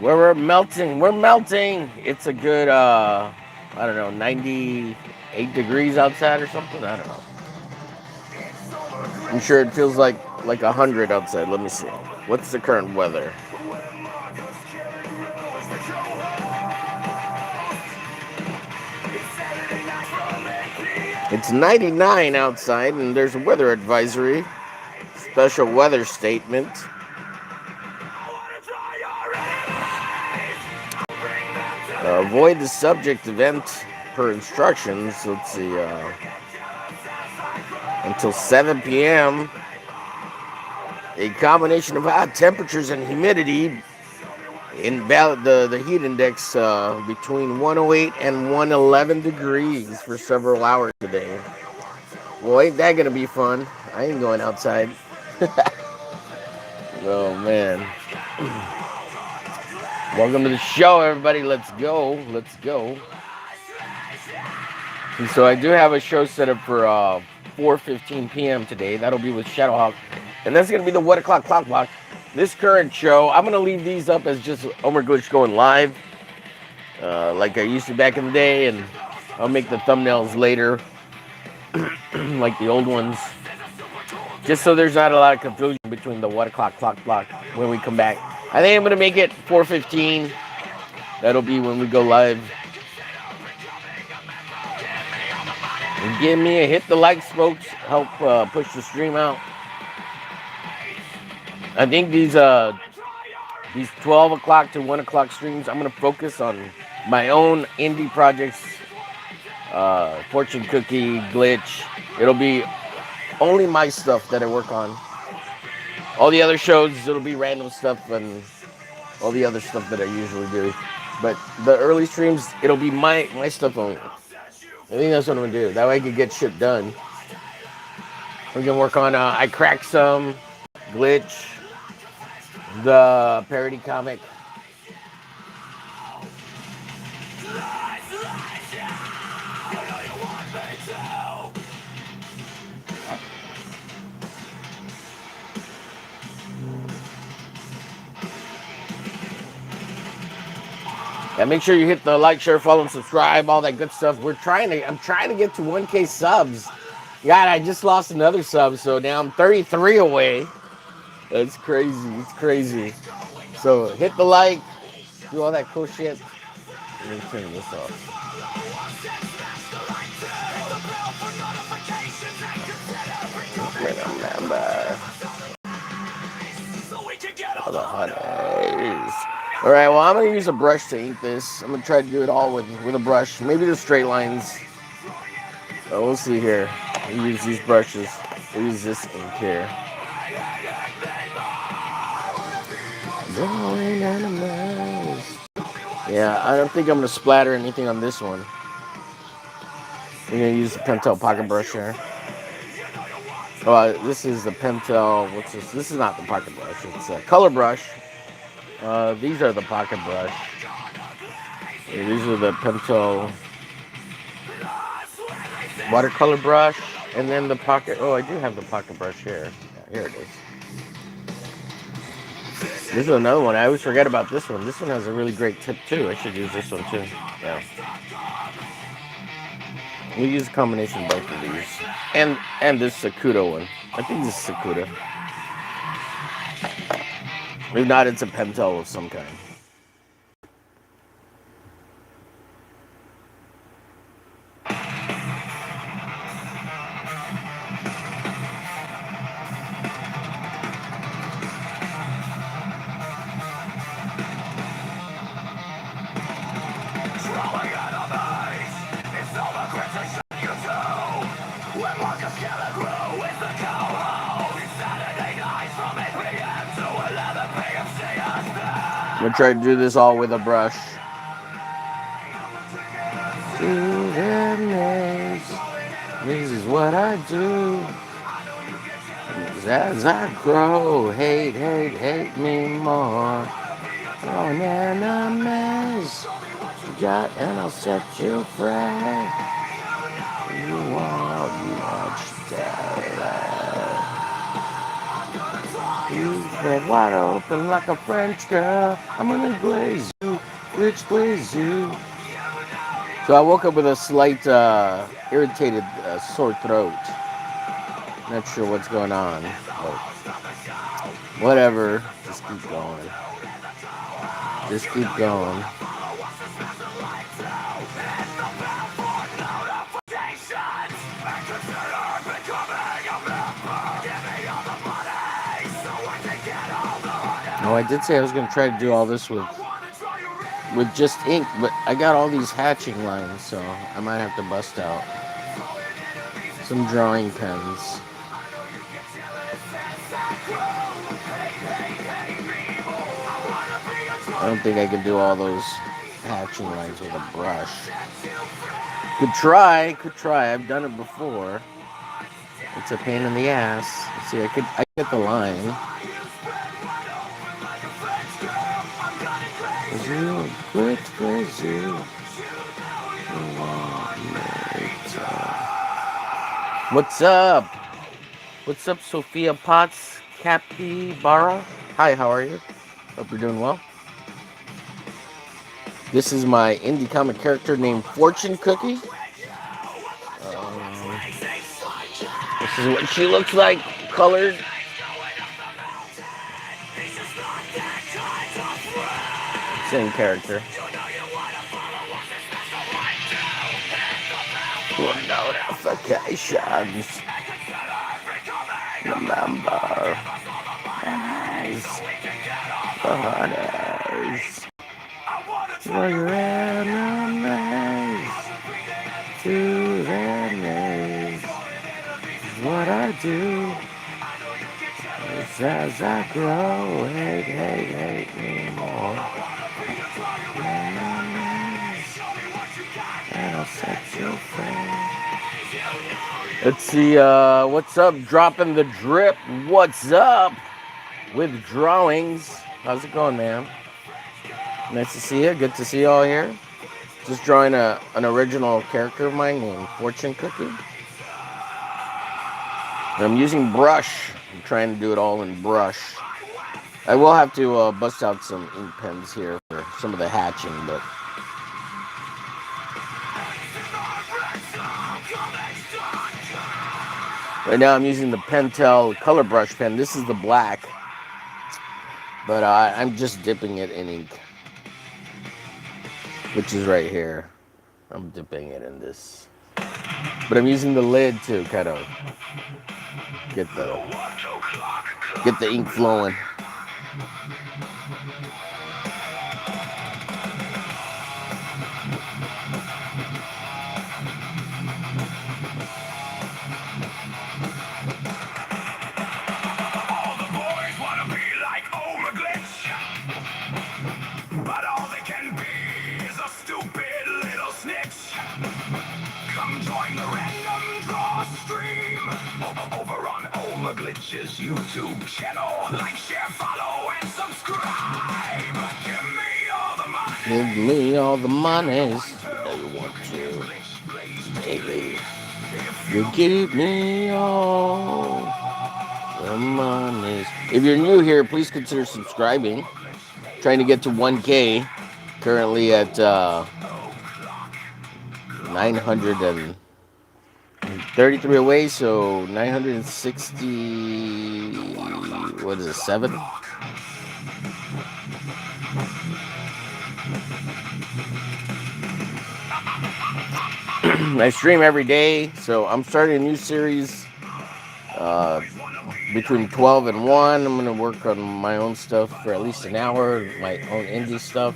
We're melting. We're melting. It's a good, I don't know, 98 degrees outside or something. I don't know. I'm sure it feels like 100 outside. Let me see. What's the current weather? It's 99 outside, and there's a weather advisory, special weather statement. Avoid the subject event per instructions. Let's see. Until 7 p.m. A combination of hot temperatures and humidity invalid the heat index between 108 and 111 degrees for several hours today. Well, ain't that gonna be fun? I ain't going outside. Oh man. Welcome to the show, everybody. Let's go. Let's go. And so I do have a show set up for 4:15 p.m. today. That'll be with Shadowhawk. And that's gonna be the 1 o'clock clock block. This current show, I'm gonna leave these up as just omerglitch going live. Like I used to back in the day, and I'll make the thumbnails later, like the old ones, just so there's not a lot of confusion between the 1 o'clock clock block when we come back. I think I'm gonna make it 4:15. That'll be when we go live. And give me a hit the likes, folks. Help push the stream out. I think these 12 o'clock to 1 o'clock streams, I'm gonna focus on my own indie projects. Fortune-Kukie, glitch. It'll be only my stuff that I work on. All the other shows, it'll be random stuff and all the other stuff that I usually do. But the early streams, it'll be my stuff only. I think that's what I'm gonna do. That way I can get shit done. We're gonna work on I Cracked Some, Glitch, the parody comic. Yeah, make sure you hit the like, share, follow, and subscribe, all that good stuff. I'm trying to get to 1K subs. God, I just lost another sub, so now I'm 33 away. That's crazy. It's crazy. So hit the like, do all that cool shit. Let me turn this off. Remember. All the honeys. All right, well, I'm going to use a brush to ink this. I'm going to try to do it all with a brush. Maybe the straight lines. We'll see here. We'll use these brushes. We'll use this ink here. Yeah, I don't think I'm going to splatter anything on this one. We're going to use the Pentel pocket brush here. Oh, this is the Pentel. What's this? This is not the pocket brush. It's a color brush. These are the pocket brush. Yeah, these are the Pentel watercolor brush. And then the pocket. Oh, I do have the pocket brush here. Yeah, here it is. This is another one. I always forget about this one. This one has a really great tip too. I should use this one too. Yeah. We use a combination of both of these. And this Sakuda one. I think this is Sakuda. If not, it's a Pentel of some kind. I'm gonna try to do this all with a brush. This is what I do. As I grow, hate me more. Oh, enemies, and I'll set you free. You want much better. You got wide open like a French girl. I'm gonna glaze you, glitch glaze you. So I woke up with a slight irritated sore throat. Not sure what's going on, but whatever. Just keep going. Just keep going. Oh, I did say I was going to try to do all this with just ink, but I got all these hatching lines, so I might have to bust out some drawing pens. I don't think I can do all those hatching lines with a brush. Could try. I've done it before. It's a pain in the ass. See, I get the line. What's up? What's up, Sophia Potts Capybara? Hi, how are you? Hope you're doing well. This is my indie comic character named Fortune-Kukie. This is what she looks like, colored. Same character. Notifications. Remember. The hunters. Your enemies. To their knees. What I do. Is as I grow. Hate me more. And I'll set you free. Let's see, what's up? Dropping the drip. What's up with drawings? How's it going, man? Nice to see you. Good to see you all here. Just drawing an original character of mine named Fortune-Kukie. And I'm using brush. I'm trying to do it all in brush. I will have to bust out some ink pens here for some of the hatching, but right now I'm using the Pentel color brush pen. This is the black, but I'm just dipping it in ink, which is right here. I'm dipping it in this, but I'm using the lid to kind of get the ink flowing. Over on omerglitch's YouTube channel. Like, share, follow, and subscribe. Give me all the money. Give me all the monies. I want to. Baby. You give me all the monies. If you're new here, please consider subscribing. Trying to get to 1K. Currently at 933 away, so 960, what is it, 7? I stream every day, so I'm starting a new series between 12 and 1. I'm going to work on my own stuff for at least an hour, my own indie stuff.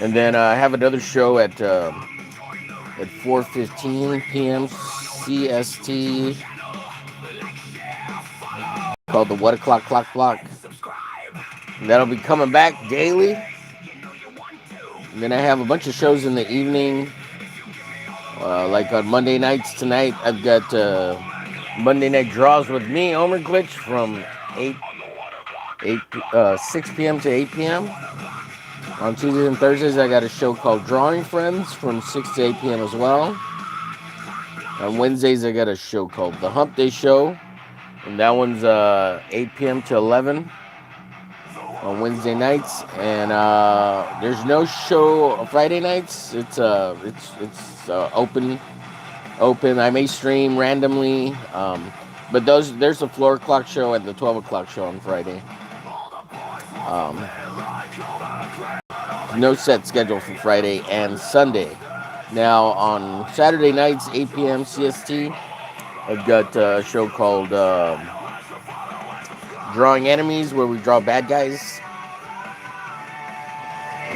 And then I have another show at 4:15 p.m. CST called the What O'Clock Clock Block. That'll be coming back daily. And then I have a bunch of shows in the evening. Like on Monday nights tonight, I've got Monday Night Draws with me, omerglitch, from 6 p.m. to 8 p.m. On Tuesdays and Thursdays, I got a show called Drawing Friends from 6 to 8 p.m. as well. On Wednesdays, I got a show called The Hump Day Show. And that one's 8 p.m. to 11 on Wednesday nights, and there's no show Friday nights. It's open. I may stream randomly, but there's a 4 o'clock show and the 12 o'clock show on Friday. No set schedule for Friday and Sunday. Now on Saturday nights, 8 p.m. CST, I've got a show called Drawing Enemies, where we draw bad guys.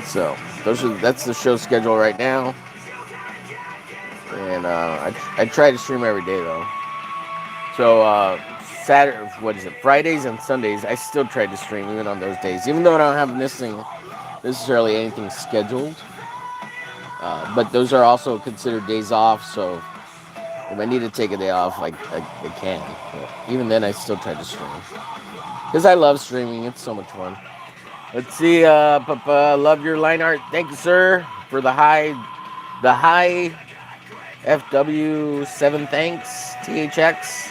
So that's the show schedule right now, and I try to stream every day though. So Saturday, Fridays and Sundays, I still try to stream even on those days, even though I don't have necessarily anything scheduled. But those are also considered days off, so if I need to take a day off, I can. But even then, I still try to stream because I love streaming. It's so much fun. Let's see, Papa, love your line art. Thank you, sir, for the high FW7. Thanks, THX.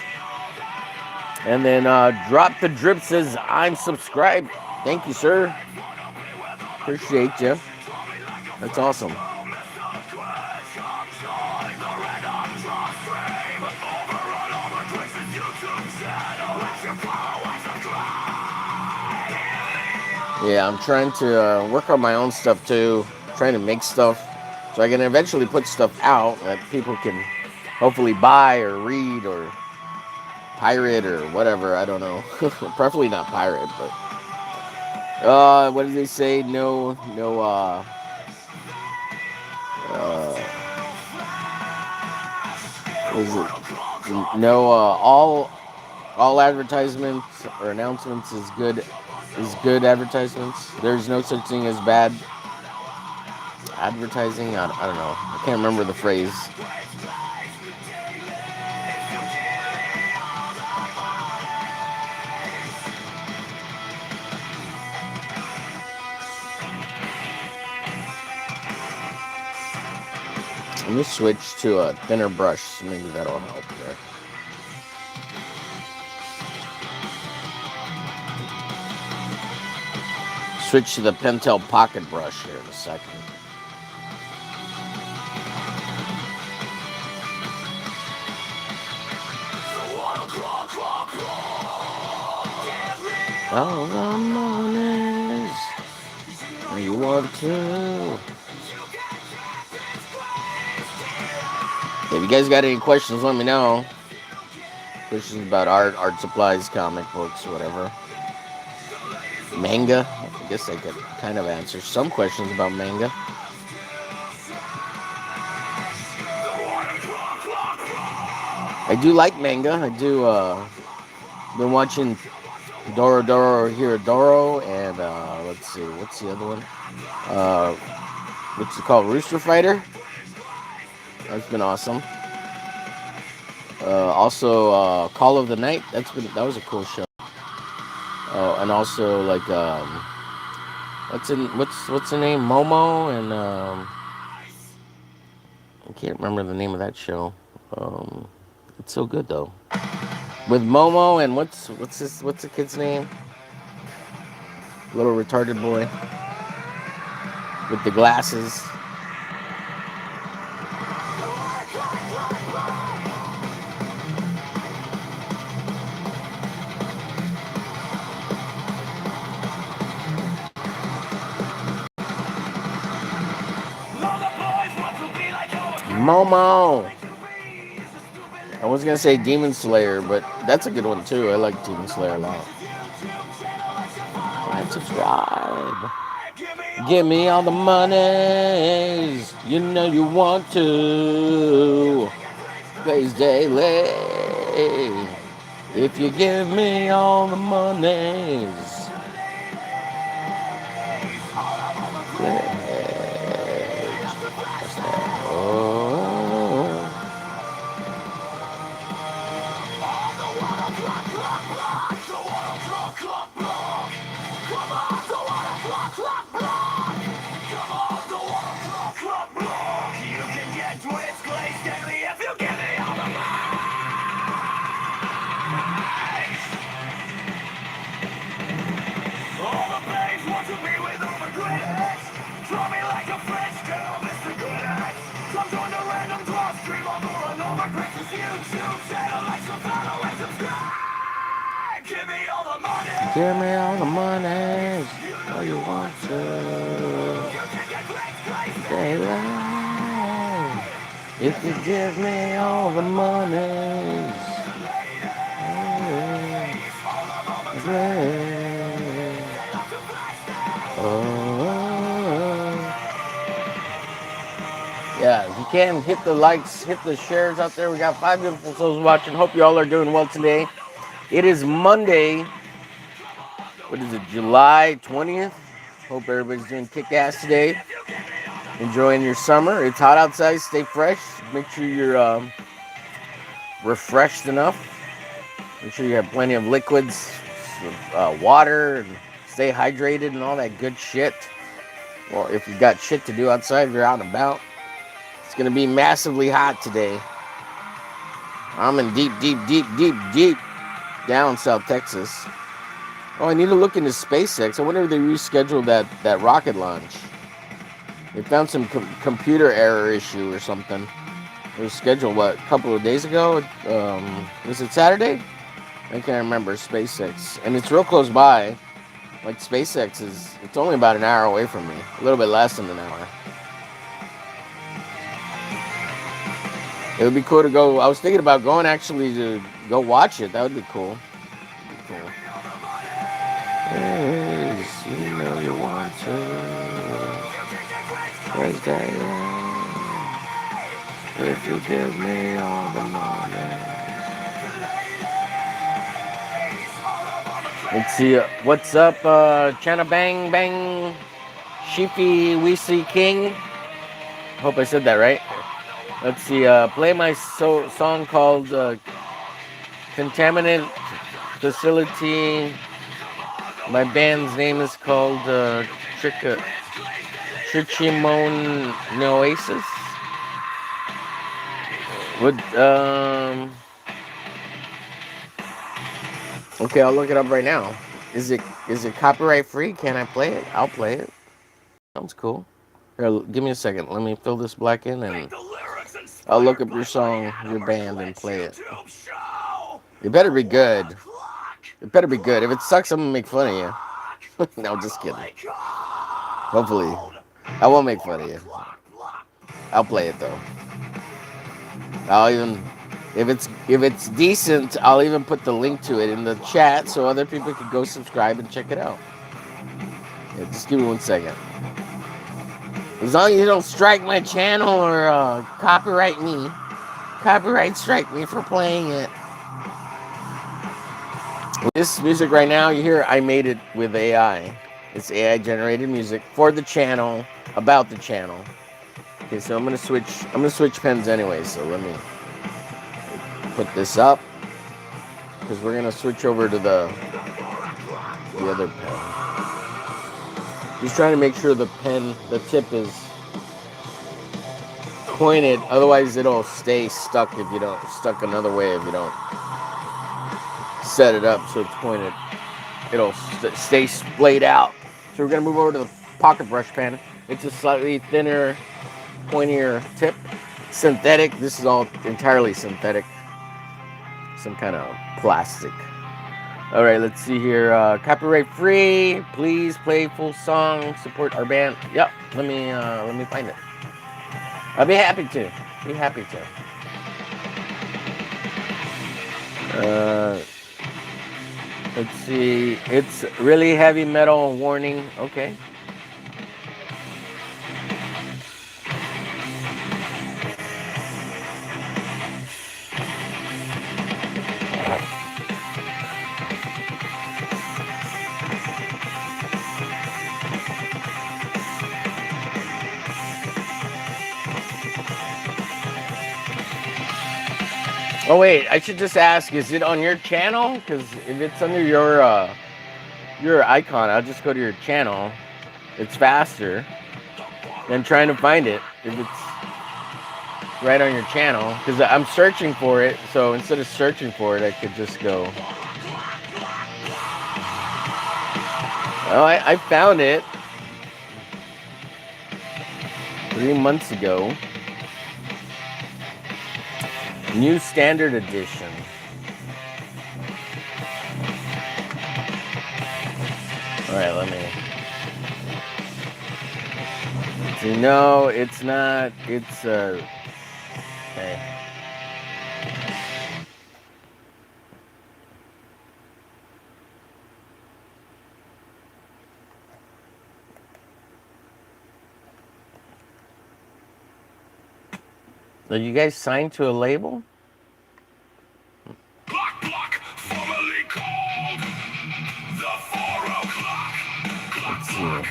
And then Drop the Drip says, I'm subscribed. Thank you, sir. Appreciate you. That's awesome. Yeah, I'm trying to work on my own stuff too. Trying to make stuff so I can eventually put stuff out that people can hopefully buy or read or pirate or whatever. I don't know. Preferably not pirate, but what did they say? No all advertisements or announcements is good advertisements. There's no such thing as bad advertising. I don't know. I can't remember the phrase. Let me switch to a thinner brush. Maybe that'll help there. Switch to the Pentel Pocket Brush here in a second. All the mornings you want to. If you guys got any questions, let me know. Questions about art supplies, comic books, whatever. Manga. I guess I could kind of answer some questions about manga. I do like manga. I do. Been watching Doro Hirodoro and let's see, what's the other one? What's it called? Rooster Fighter. That's been awesome. Also, Call of the Night. That was a cool show. And also like what's the name? Momo and I can't remember the name of that show. It's so good though. With Momo and what's the kid's name? Little retarded boy with the glasses. Momo. I was gonna say Demon Slayer, but that's a good one too. I like Demon Slayer a lot. Like, subscribe. Give me all the monies. You know you want to. Plays daily. If you give me all the monies. Give me all the money, all you want to. Stay alive. If you give me all the money. Yeah, if you can, hit the likes, hit the shares out there. We got 5 beautiful souls watching. Hope you all are doing well today. It is Monday. What is it, July 20th? Hope everybody's doing kick-ass today. Enjoying your summer. It's hot outside. Stay fresh. Make sure you're refreshed enough. Make sure you have plenty of liquids, water, and stay hydrated and all that good shit. Well, if you've got shit to do outside, if you're out and about. It's going to be massively hot today. I'm in deep down South Texas. Oh, I need to look into SpaceX. I wonder if they rescheduled that rocket launch. They found some computer error issue or something. It was scheduled, a couple of days ago? Was it Saturday? I can't remember. SpaceX. And it's real close by. Like, SpaceX it's only about an hour away from me. A little bit less than an hour. It would be cool to go. I was thinking about going actually to go watch it. That would be cool. Yes, you know you want to. Where's that? If you give me all the money. Let's see. What's up, Chana Bang Bang, Sheepy Weezy King? Hope I said that right. Let's see. Play my song called Contaminant Facility. My band's name is called Trichimon Oasis. Okay, I'll look it up right now. Is it copyright free? Can I play it? I'll play it. Sounds cool. Here, give me a second. Let me fill this black in and I'll look up your song, your band, and play it. It better be good. It better be good. If it sucks, I'm gonna make fun of you. No, just kidding. Hopefully. I won't make fun of you. I'll play it though. If it's decent, I'll even put the link to it in the chat so other people can go subscribe and check it out. Yeah, just give me 1 second. As long as you don't strike my channel or copyright strike me for playing it. This music right now, you hear, I made it with AI. It's AI generated music for the channel, about the channel. Okay, so I'm gonna switch pens anyway, so let me put this up because we're gonna switch over to the other pen. Just trying to make sure the tip is pointed, otherwise it'll stay stuck if you don't another way if you don't set it up so it's pointed. It'll stay splayed out. So we're gonna move over to the pocket brush pen. It's a slightly thinner, pointier tip. Synthetic. This is all entirely synthetic. Some kind of plastic. All right, let's see here. Copyright free. Please play full song. Support our band. Yep. Let me find it. I'll be happy to. Let's see. It's really heavy metal warning. Okay. Oh wait, I should just ask, is it on your channel? Because if it's under your icon, I'll just go to your channel. It's faster than trying to find it if it's right on your channel. Because I'm searching for it, so instead of searching for it, I could just go. Oh, I found it 3 months ago. New Standard Edition. All right, let me. See, no, it's not. It's okay. Are you guys signed to a label? Clock, formerly called the 4 o'clock. Let's see.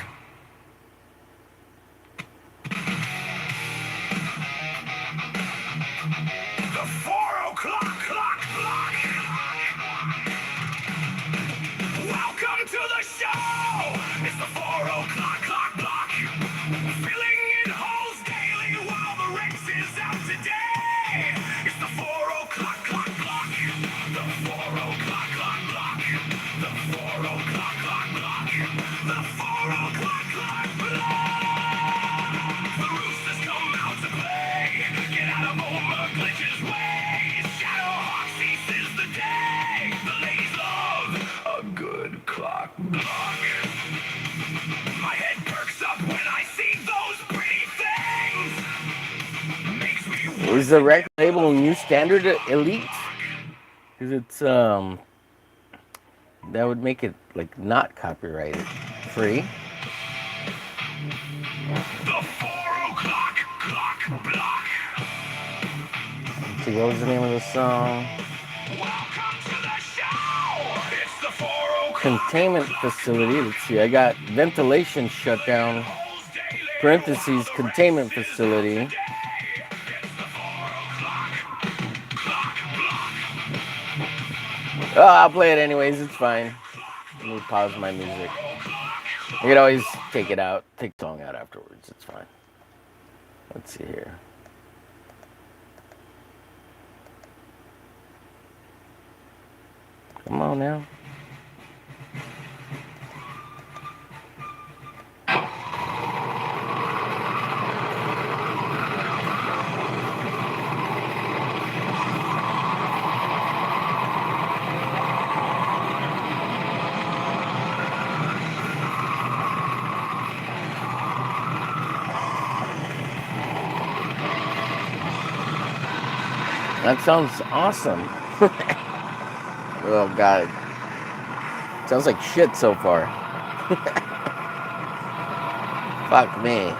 The 4 o'clock clock. Welcome to the show. It's the 4 o'clock clock. Filling in holes daily while the race is out today. It's the 4 o'clock clock. The 4 o'clock clock. The 4 o'clock clock. The 4 o'clock clock. The roosters come out to play. Get out of omerglitch's way. Shadowhawk ceases the day. The ladies love a good clock. My head perks up when I see those pretty things. Makes me want Is the record label New Standard Elite? Because it's that would make it like not copyrighted, free. the 4 o'clock clock block. Let's see, what was the name of the song? Welcome to the show. It's the 4 o'clock. Containment facility. Let's see, I got ventilation shutdown. Holes daily. Parentheses, containment facility. It's the 4 o'clock clock block. Oh, I'll play it anyways. It's fine. Let me pause my music. You can always take it out, take the song out afterwards. It's fine. Let's see here. Come on now. That sounds awesome. Oh God. Sounds like shit so far. Fuck me.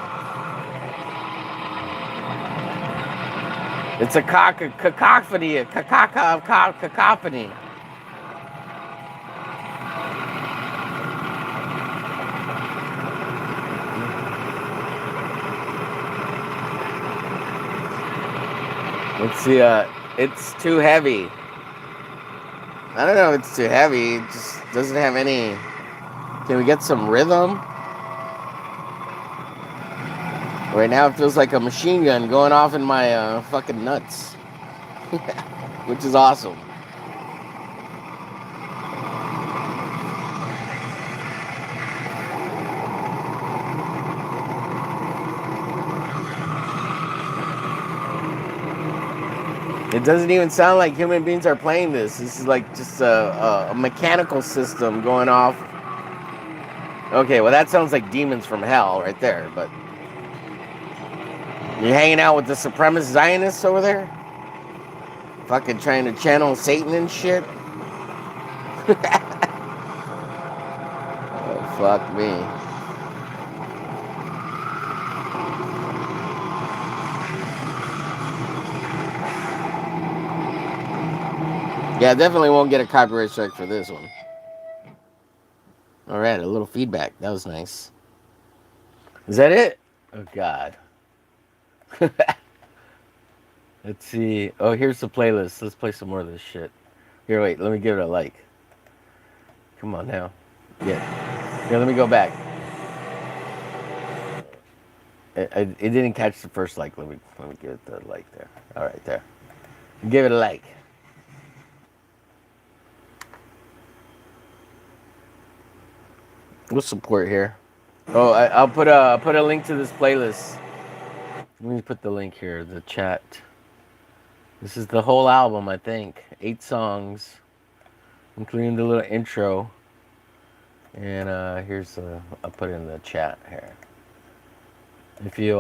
It's a cacophony. A cacophony. Let's see, it's too heavy. I don't know if it's too heavy. It just doesn't have any. Can we get some rhythm? Right now it feels like a machine gun going off in my fucking nuts. Which is awesome. It doesn't even sound like human beings are playing this. This is like just a mechanical system going off. Okay, well that sounds like demons from hell right there, but you hanging out with the supremacist Zionists over there? Fucking trying to channel Satan and shit? Oh, fuck me. Yeah, I definitely won't get a copyright strike for this one. Alright, a little feedback. That was nice. Is that it? Oh, God. Let's see. Oh, here's the playlist. Let's play some more of this shit. Here, wait. Let me give it a like. Come on now. Yeah. Here, let me go back. It didn't catch the first like. Let me give it the like there. All right, there. Give it a like. We'll support here. Oh, I'll put a link to this playlist. Let me put the link here. The chat. This is the whole album, I think. 8 songs, including the little intro. And here's I'll put it in the chat here. If you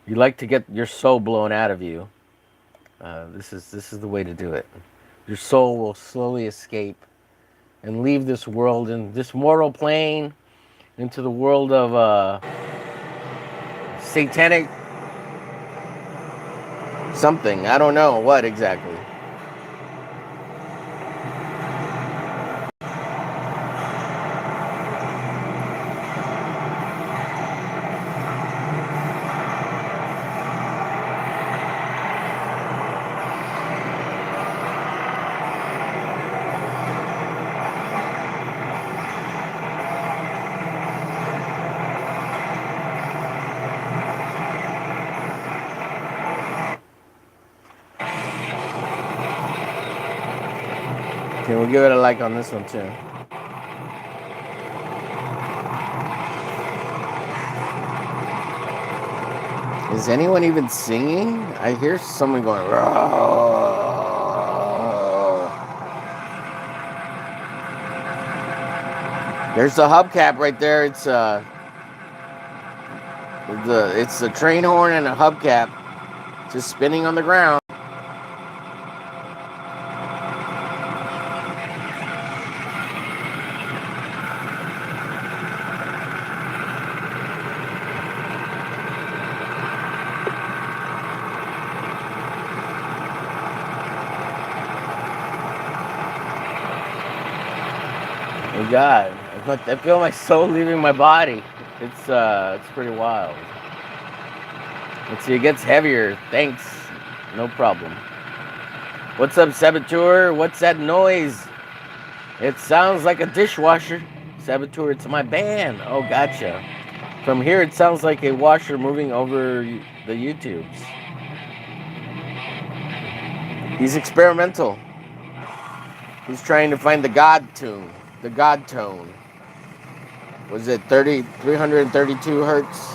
like to get your soul blown out of you, this is the way to do it. Your soul will slowly escape and leave this world and this mortal plane into the world of satanic something. I don't know what exactly. Okay, we'll give it a like on this one too. Is anyone even singing? I hear someone going. There's the hubcap right there. It's the train horn and a hubcap just spinning on the ground. Oh God, I feel my soul leaving my body. It's pretty wild. Let's see, it gets heavier. Thanks. No problem. What's up, Saboteur? What's that noise? It sounds like a dishwasher. Saboteur, it's my band. Oh, gotcha. From here, it sounds like a washer moving over the YouTubes. He's experimental. He's trying to find the God tune, the God tone. Was it 332 hertz?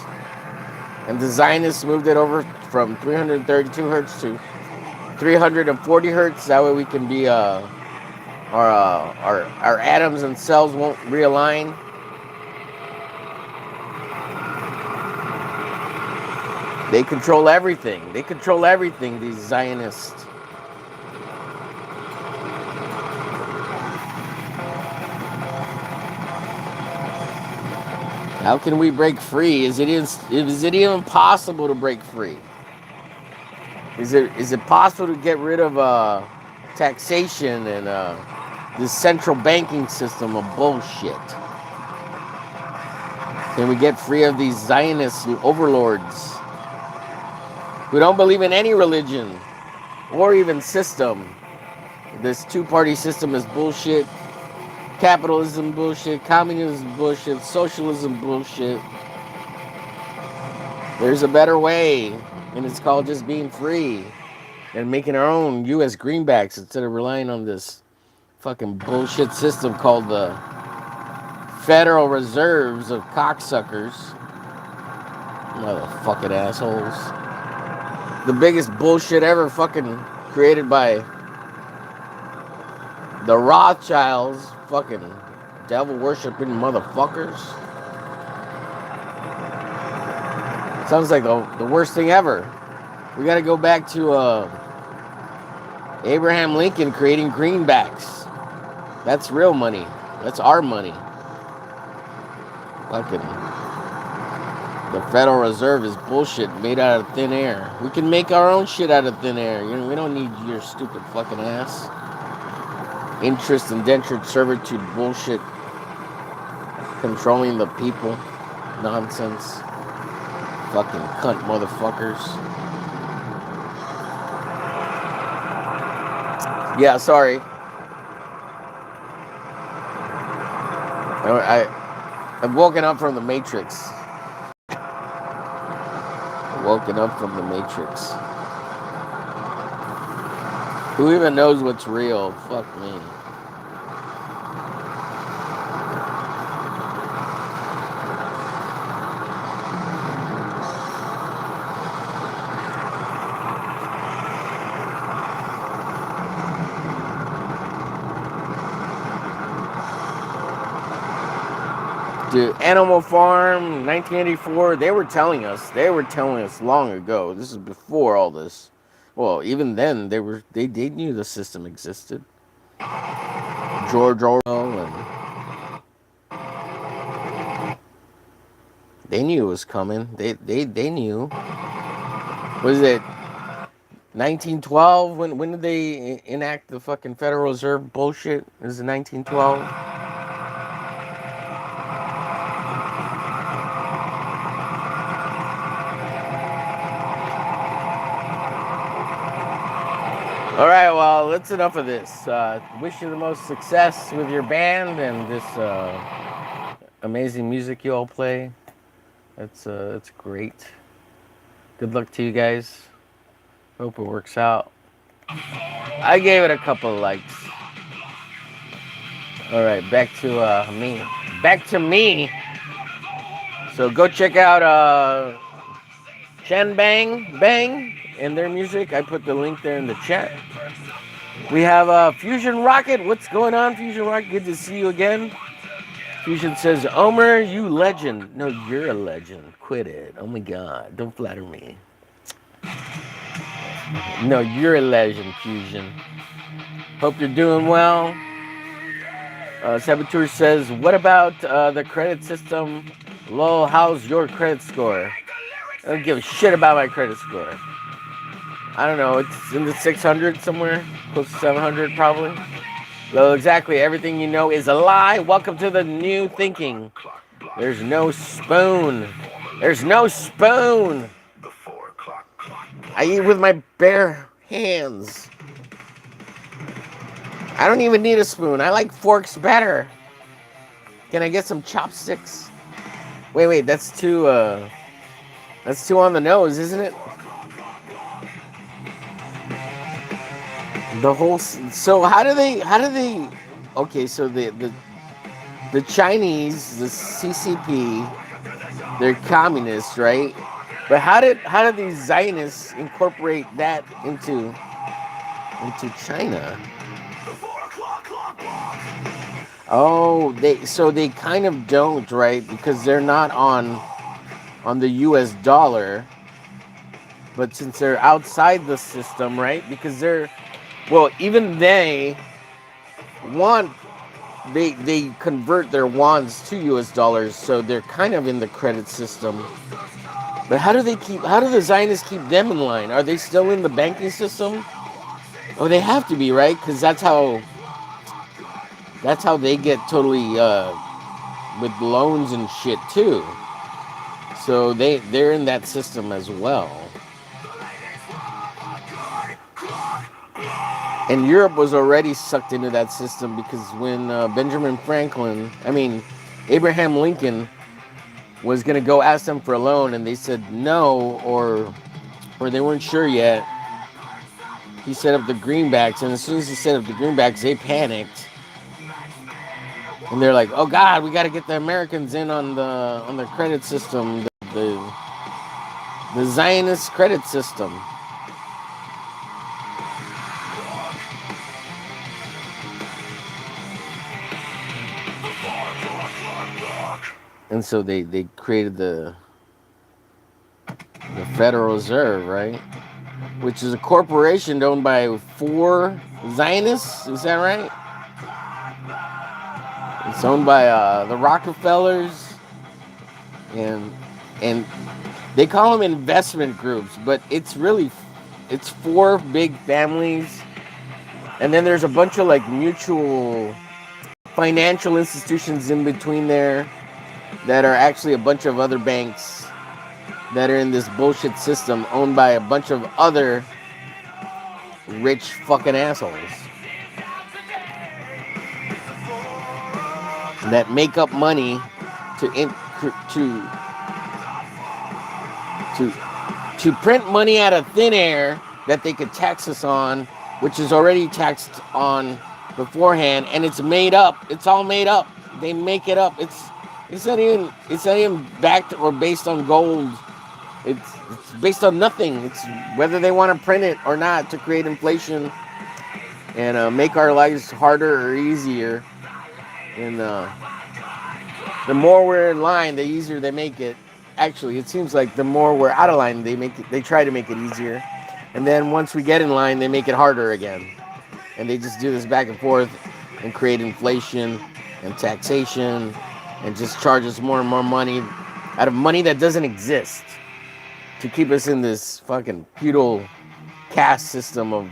And the Zionists moved it over from 332 hertz to 340 hertz. That way we can be our atoms and cells won't realign. They control everything. They control everything, these Zionists. How can we break free? Is it even possible to break free? Is it possible to get rid of taxation and this central banking system of bullshit? Can we get free of these Zionist overlords who don't believe in any religion or even system? This two-party system is bullshit. Capitalism bullshit, communism bullshit, socialism bullshit. There's a better way, and it's called just being free and making our own U.S. greenbacks instead of relying on this fucking bullshit system called the Federal Reserves of cocksuckers. Motherfucking assholes. The biggest bullshit ever fucking created by the Rothschilds. Fucking devil worshipping motherfuckers. Sounds like the worst thing ever. We gotta go back to Abraham Lincoln creating greenbacks. That's real money. That's our money. Fucking the Federal Reserve is bullshit made out of thin air. We can make our own shit out of thin air. You know, we don't need your stupid fucking ass. Interest, indentured servitude bullshit. Controlling the people. Nonsense. Fucking cunt motherfuckers. Yeah, sorry. I've woken up from the Matrix. Woken up from the Matrix. Who even knows what's real? Fuck me. Dude, Animal Farm, 1984. They were telling us long ago. This is before all this. Well, even then, they knew the system existed. George Orwell, and they knew it was coming. They knew. Was it 1912? When did they enact the fucking Federal Reserve bullshit? Is it 1912? All right, well, that's enough of this. Wish you the most success with your band and this amazing music you all play. It's great. Good luck to you guys. Hope it works out. I gave it a couple of likes. All right, back to me. Back to me. So go check out Chen Bang Bang and their music. I put the link there in the chat. We have Fusion Rocket. What's going on, Fusion Rocket? Good to see you again. Fusion says, Omer, you legend. No, you're a legend. Quit it. Oh my God. Don't flatter me. No, you're a legend, Fusion. Hope you're doing well. Saboteur says, what about the credit system? Lol, how's your credit score? I don't give a shit about my credit score. I don't know, it's in the 600 somewhere, close to 700 probably. Well, exactly, everything you know is a lie. Welcome to the new thinking. There's no spoon. There's no spoon. I eat with my bare hands. I don't even need a spoon. I like forks better. Can I get some chopsticks? Wait, that's too on the nose, isn't it? So how do they okay, so the Chinese, the CCP, they're communists, right? But how did these Zionists incorporate that into China? Oh, they kind of don't, right? Because they're not on the US dollar. But since they're outside the system, right? Because even they convert their wands to US dollars, so they're kind of in the credit system. But how do the Zionists keep them in line? Are they still in the banking system? Oh, they have to be, right? Because that's how they get totally with loans and shit too. So they're in that system as well. And Europe was already sucked into that system because when Abraham Lincoln was going to go ask them for a loan and they said no, or they weren't sure yet, he set up the greenbacks, and as soon as he set up the greenbacks, they panicked. And they're like, oh God, we got to get the Americans in on the credit system, the Zionist credit system. And so they created the Federal Reserve, right? Which is a corporation owned by 4 Zionists, is that right? It's owned by the Rockefellers, and they call them investment groups, but it's 4 big families, and then there's a bunch of like mutual financial institutions in between there that are actually a bunch of other banks that are in this bullshit system owned by a bunch of other rich fucking assholes that make up money to print money out of thin air that they could tax us on, which is already taxed on beforehand, and it's made up. It's all made up. They make it up. It's not even backed or based on gold. It's based on nothing. It's whether they want to print it or not to create inflation and make our lives harder or easier. And The more we're in line, the easier they make it. Actually, it seems like the more we're out of line, they try to make it easier. And then once we get in line, they make it harder again. And they just do this back and forth and create inflation and taxation and just charge us more and more money out of money that doesn't exist to keep us in this fucking feudal caste system of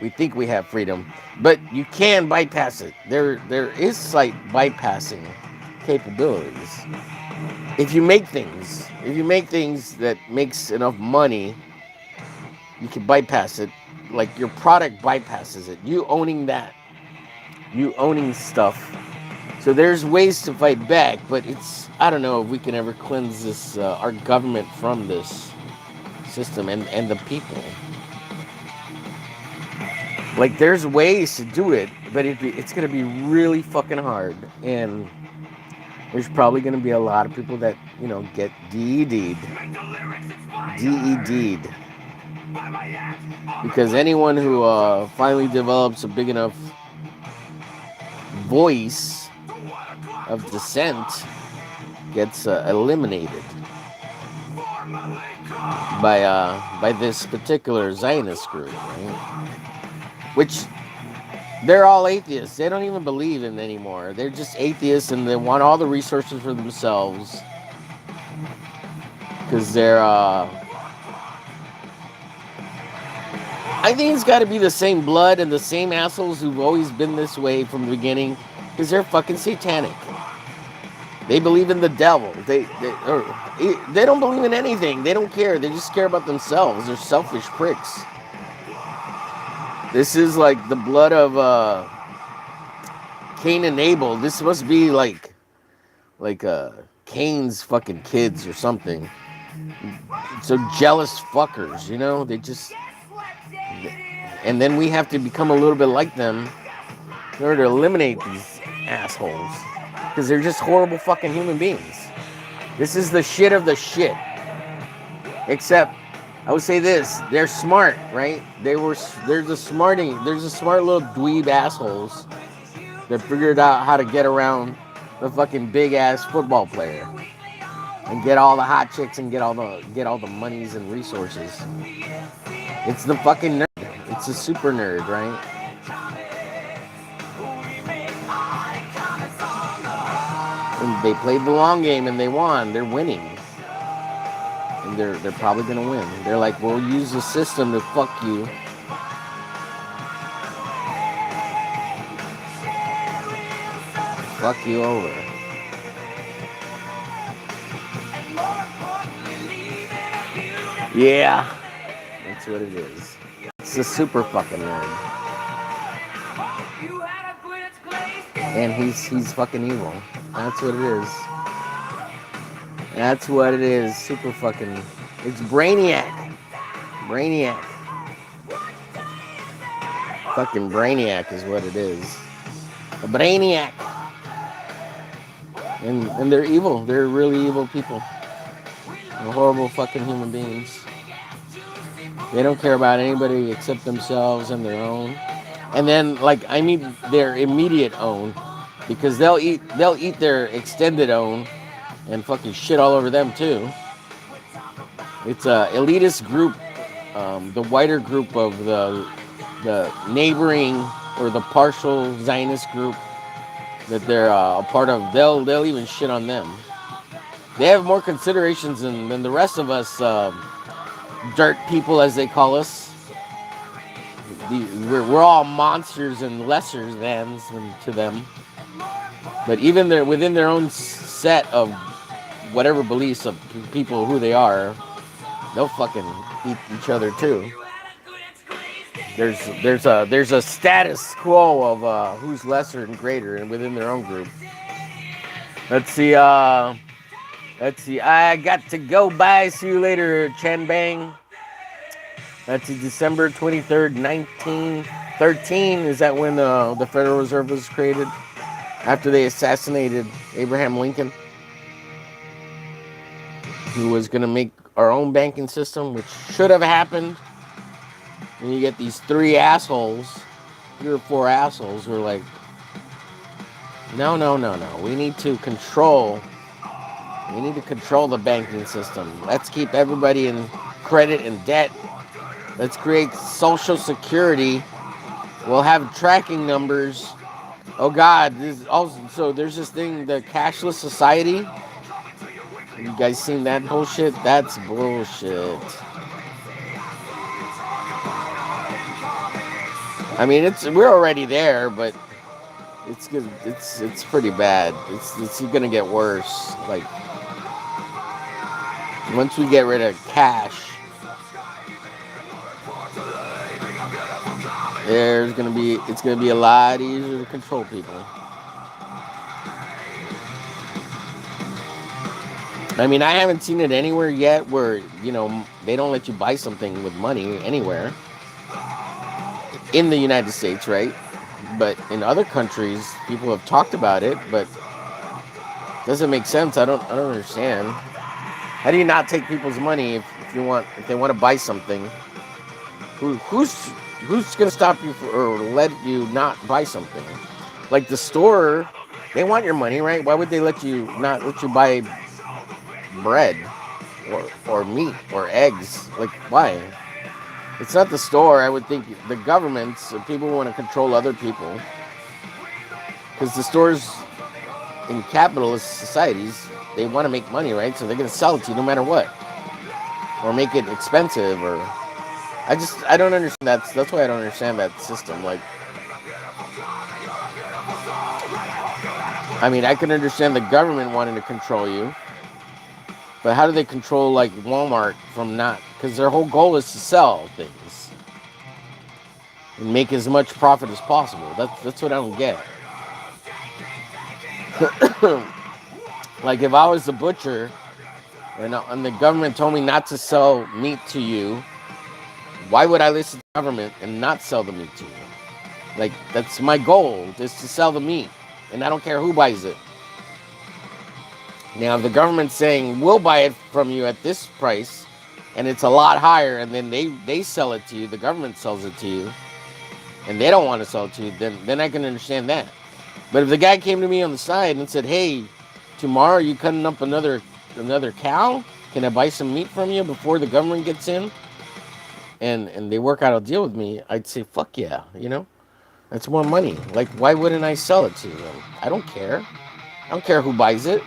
we think we have freedom, but you can bypass it. There is slight bypassing capabilities. If you make things that makes enough money, you can bypass it. Like your product bypasses it. You owning that, you owning stuff. So there's ways to fight back, but I don't know if we can ever cleanse this our government from this system and the people. Like there's ways to do it, but it's gonna be really fucking hard, and there's probably gonna be a lot of people that get DED'd, because anyone who finally develops a big enough voice of dissent gets eliminated by this particular Zionist group, right? Which they're all atheists. They don't even believe in it anymore. They're just atheists, and they want all the resources for themselves because they're. I think it's got to be the same blood and the same assholes who've always been this way from the beginning, because they're fucking satanic. They believe in the devil. They don't believe in anything. They don't care. They just care about themselves. They're selfish pricks. This is like the blood of Cain and Abel. This must be like Cain's fucking kids or something. So jealous fuckers, they just. And then we have to become a little bit like them in order to eliminate these assholes. Because they're just horrible fucking human beings. This is the shit of the shit. Except, I would say this, they're smart, right? There's a smart little dweeb assholes that figured out how to get around the fucking big ass football player and get all the hot chicks and get all the monies and resources. It's the fucking nerd. It's a super nerd, right? And they played the long game and they won. They're winning. And they're probably gonna win. They're like, we'll use the system to fuck you. Fuck you over. Yeah. That's what it is. It's a super fucking nerd. And he's fucking evil. That's what it is. That's what it is. Super fucking. It's Brainiac. Brainiac. Fucking Brainiac is what it is. A Brainiac. And they're evil. They're really evil people. They're horrible fucking human beings. They don't care about anybody except themselves and their own. And then, I mean their immediate own, because they'll eat their extended own and fucking shit all over them too. It's a elitist group, the wider group of the neighboring or the partial Zionist group that they're a part of. They'll even shit on them. They have more considerations than the rest of us dirt people, as they call us. We're all monsters and lesser thans to them. But even within their own set of whatever beliefs of people who they are, they'll fucking eat each other too. There's a status quo of who's lesser and greater, and within their own group. Let's see. I got to go. Bye. See you later, Chen Bang. That's December 23rd, 1913. Is that when the Federal Reserve was created? After they assassinated Abraham Lincoln, who was going to make our own banking system, which should have happened. And you get these three or four assholes who are like, No, no, no, no. We need to control. We need to control the banking system. Let's keep everybody in credit and debt. Let's create social security. We'll have tracking numbers. Oh God, so there's this thing, the cashless society. You guys seen that bullshit? That's bullshit. I mean, we're already there, but it's good. It's pretty bad. It's gonna get worse. Like once we get rid of cash, it's gonna be a lot easier to control people. I mean, I haven't seen it anywhere yet where they don't let you buy something with money anywhere in the United States, right? But in other countries, people have talked about it, but it doesn't make sense. I don't understand. How do you not take people's money if they want to buy something? Who's gonna stop you or let you not buy something? Like the store, they want your money, right? Why would they not let you buy bread or meat or eggs? Like why? It's not the store. I would think the governments, people want to control other people, because the stores in capitalist societies, they want to make money, right? So they're gonna sell it to you no matter what, or make it expensive, or I don't understand that. That's why I don't understand that system. Like, I mean, I can understand the government wanting to control you, but how do they control like Walmart from not? Because their whole goal is to sell things and make as much profit as possible. That's what I don't get. Like if I was the butcher and the government told me not to sell meat to you, why would I listen to the government and not sell the meat to you? Like, that's my goal, is to sell the meat, and I don't care who buys it. Now, if the government's saying, we'll buy it from you at this price, and it's a lot higher, and then they sell it to you, the government sells it to you, and they don't want to sell it to you, then I can understand that. But if the guy came to me on the side and said, hey, tomorrow you cutting up another cow? Can I buy some meat from you before the government gets in? And they work out a deal with me, I'd say, fuck yeah, That's more money. Like, why wouldn't I sell it to them? I don't care. I don't care who buys it.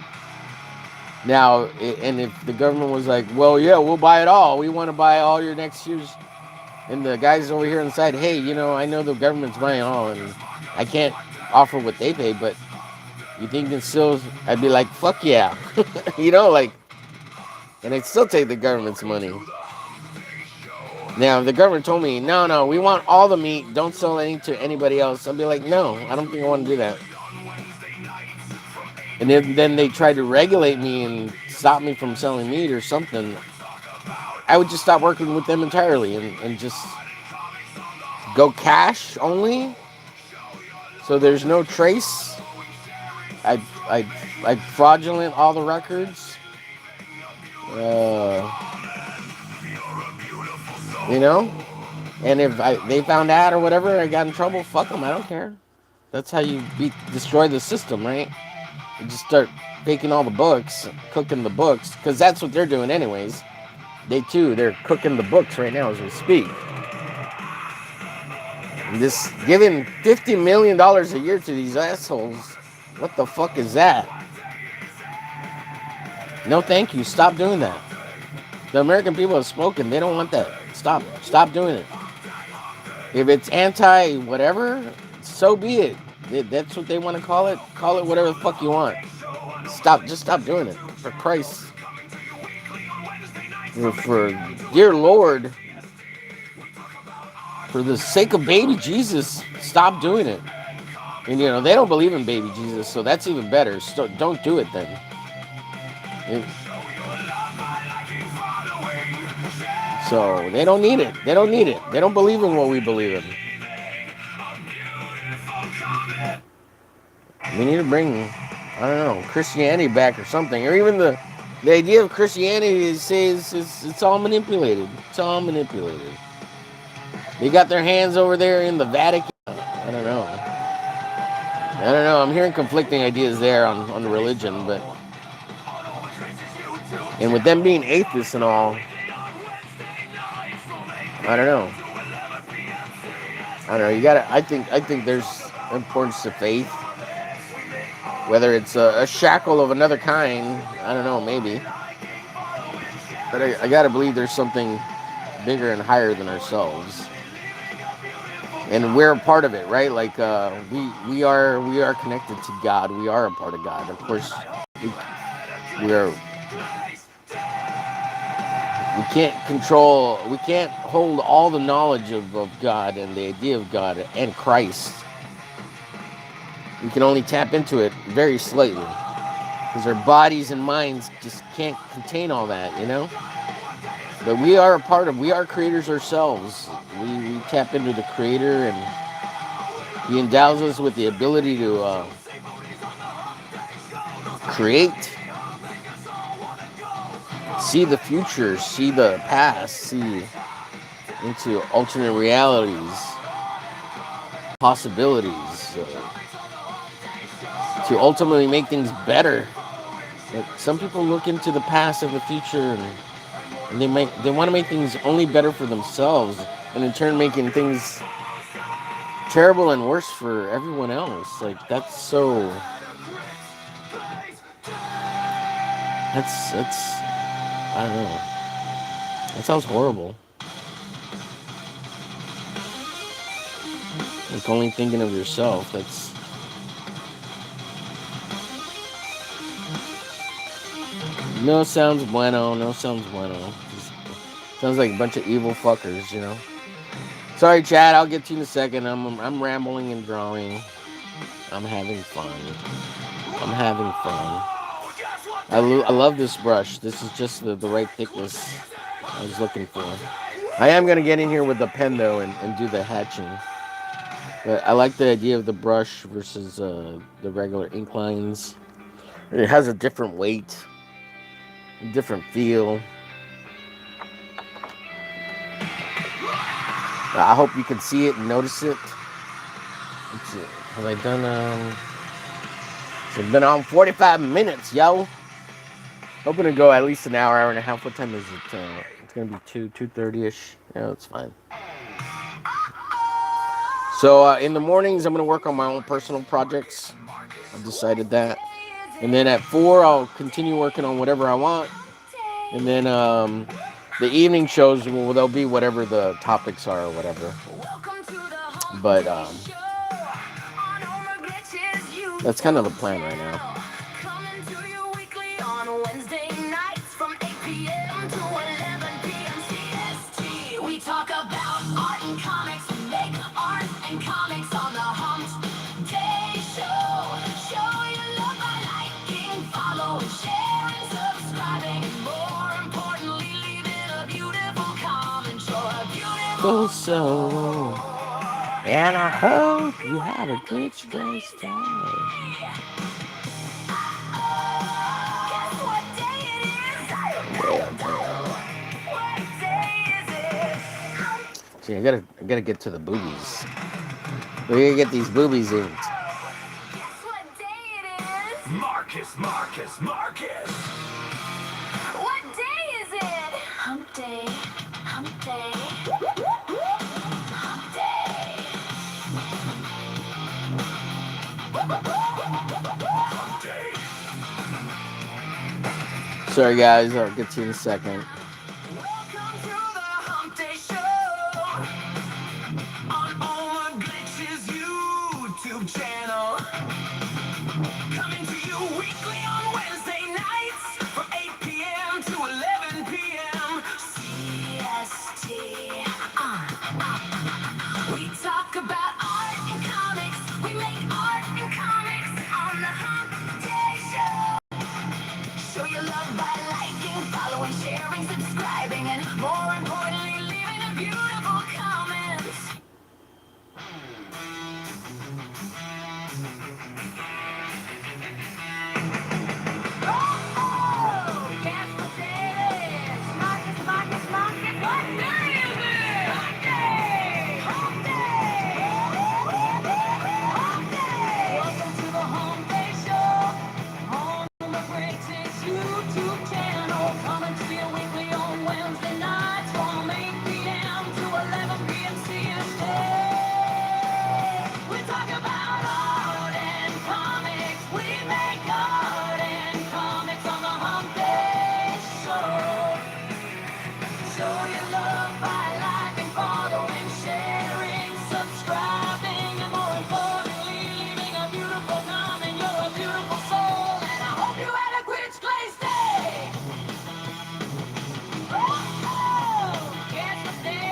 Now, and if the government was like, well, yeah, we'll buy it all. We want to buy all your next year's. And the guys over here inside, hey, I know the government's buying all, and I can't offer what they pay, but you think it's still, I'd be like, fuck yeah. And I'd still take the government's money. Now, if the government told me, no, we want all the meat, don't sell any to anybody else, I'd be like, no, I don't think I want to do that. And then they tried to regulate me and stop me from selling meat or something, I would just stop working with them entirely and just go cash only. So there's no trace. I'd fraudulent all the records. And if they found out or whatever, I got in trouble, fuck them, I don't care. That's how you destroy the system, right? You just start faking all the books, cooking the books, because that's what they're doing anyways. They're cooking the books right now as we speak. And this giving $50 million a year to these assholes, what the fuck is that? No thank you, stop doing that. The American people have spoken, they don't want that. Stop doing it. If it's anti-whatever, so be it. That's what they want to call it. Call it whatever the fuck you want. Just stop doing it. For Christ. For dear Lord, for the sake of baby Jesus, stop doing it. And they don't believe in baby Jesus, so that's even better. So don't do it then. So they don't need it. They don't need it. They don't believe in what we believe in. We need to bring, I don't know, Christianity back or something. Or even the idea of Christianity says it's all manipulated. It's all manipulated. They got their hands over there in the Vatican. I don't know. I don't know. I'm hearing conflicting ideas there on religion, but and with them being atheists and all, I don't know. I don't know. You gotta. I think there's importance to faith, whether it's a shackle of another kind. I don't know, maybe, but I gotta believe there's something bigger and higher than ourselves, and we're a part of it, right? Like we are connected to God. We are a part of God. Of course, we, we are. We can't control. We can't hold all the knowledge of God and the idea of God and Christ. We can only tap into it very slightly because our bodies and minds just can't contain all that, you know. But we are a part of. We are creators ourselves. We tap into the Creator, and He endows us with the ability to create, see the future, see the past, see into alternate realities, possibilities, to ultimately make things better. But some people look into the past and the future, and they want to make things only better for themselves, and in turn making things terrible and worse for everyone else. Like that's I don't know. That sounds horrible. Like only thinking of yourself. That's no sounds bueno. No sounds bueno. Just sounds like a bunch of evil fuckers, you know. Sorry, Chad. I'll get to you in a second. I'm rambling and drawing. I'm having fun. I'm having fun. I love this brush. This is just the right thickness I was looking for. I am going to get in here with the pen, though, and do the hatching. But I like the idea of the brush versus the regular ink lines. It has a different weight, a different feel. I hope you can see it and notice it. Have I done... It's been on 45 minutes, yo. Hoping to go at least an hour, hour and a half. What time is it? It's gonna be 2:30ish. Yeah, it's fine. So in the mornings, I'm gonna work on my own personal projects. I've decided that. And then at 4, I'll continue working on whatever I want. And then the evening shows, well, they'll be whatever the topics are or whatever. But that's kind of the plan right now. Talk about art and comics, make art and comics on the Hump Day Show. Show your love by liking, following, sharing, subscribing, and more importantly, leaving a beautiful comment or a beautiful soul. And I hope you have a good space time. Guess what day it is? See, I gotta get to the boobies. We gotta get these boobies inked. Guess what day it is? Marcus. What day is it? Hump day. Hump day. Hump day. Hump day. Sorry guys, I'll get to you in a second. Welcome to the Hump Day Show on omerglitch's YouTube channel. Coming to you weekly on Wednesday nights from 8 p.m. to 11 p.m. CST. We talk about art and comics. We make art and comics on the Hump Day Show. Show your love by liking, following, sharing, subscribing. Show your love by liking, following, sharing, subscribing, and more importantly, leaving a beautiful comment. You're a beautiful soul, and I hope you had a great Glaze day. Guess what day?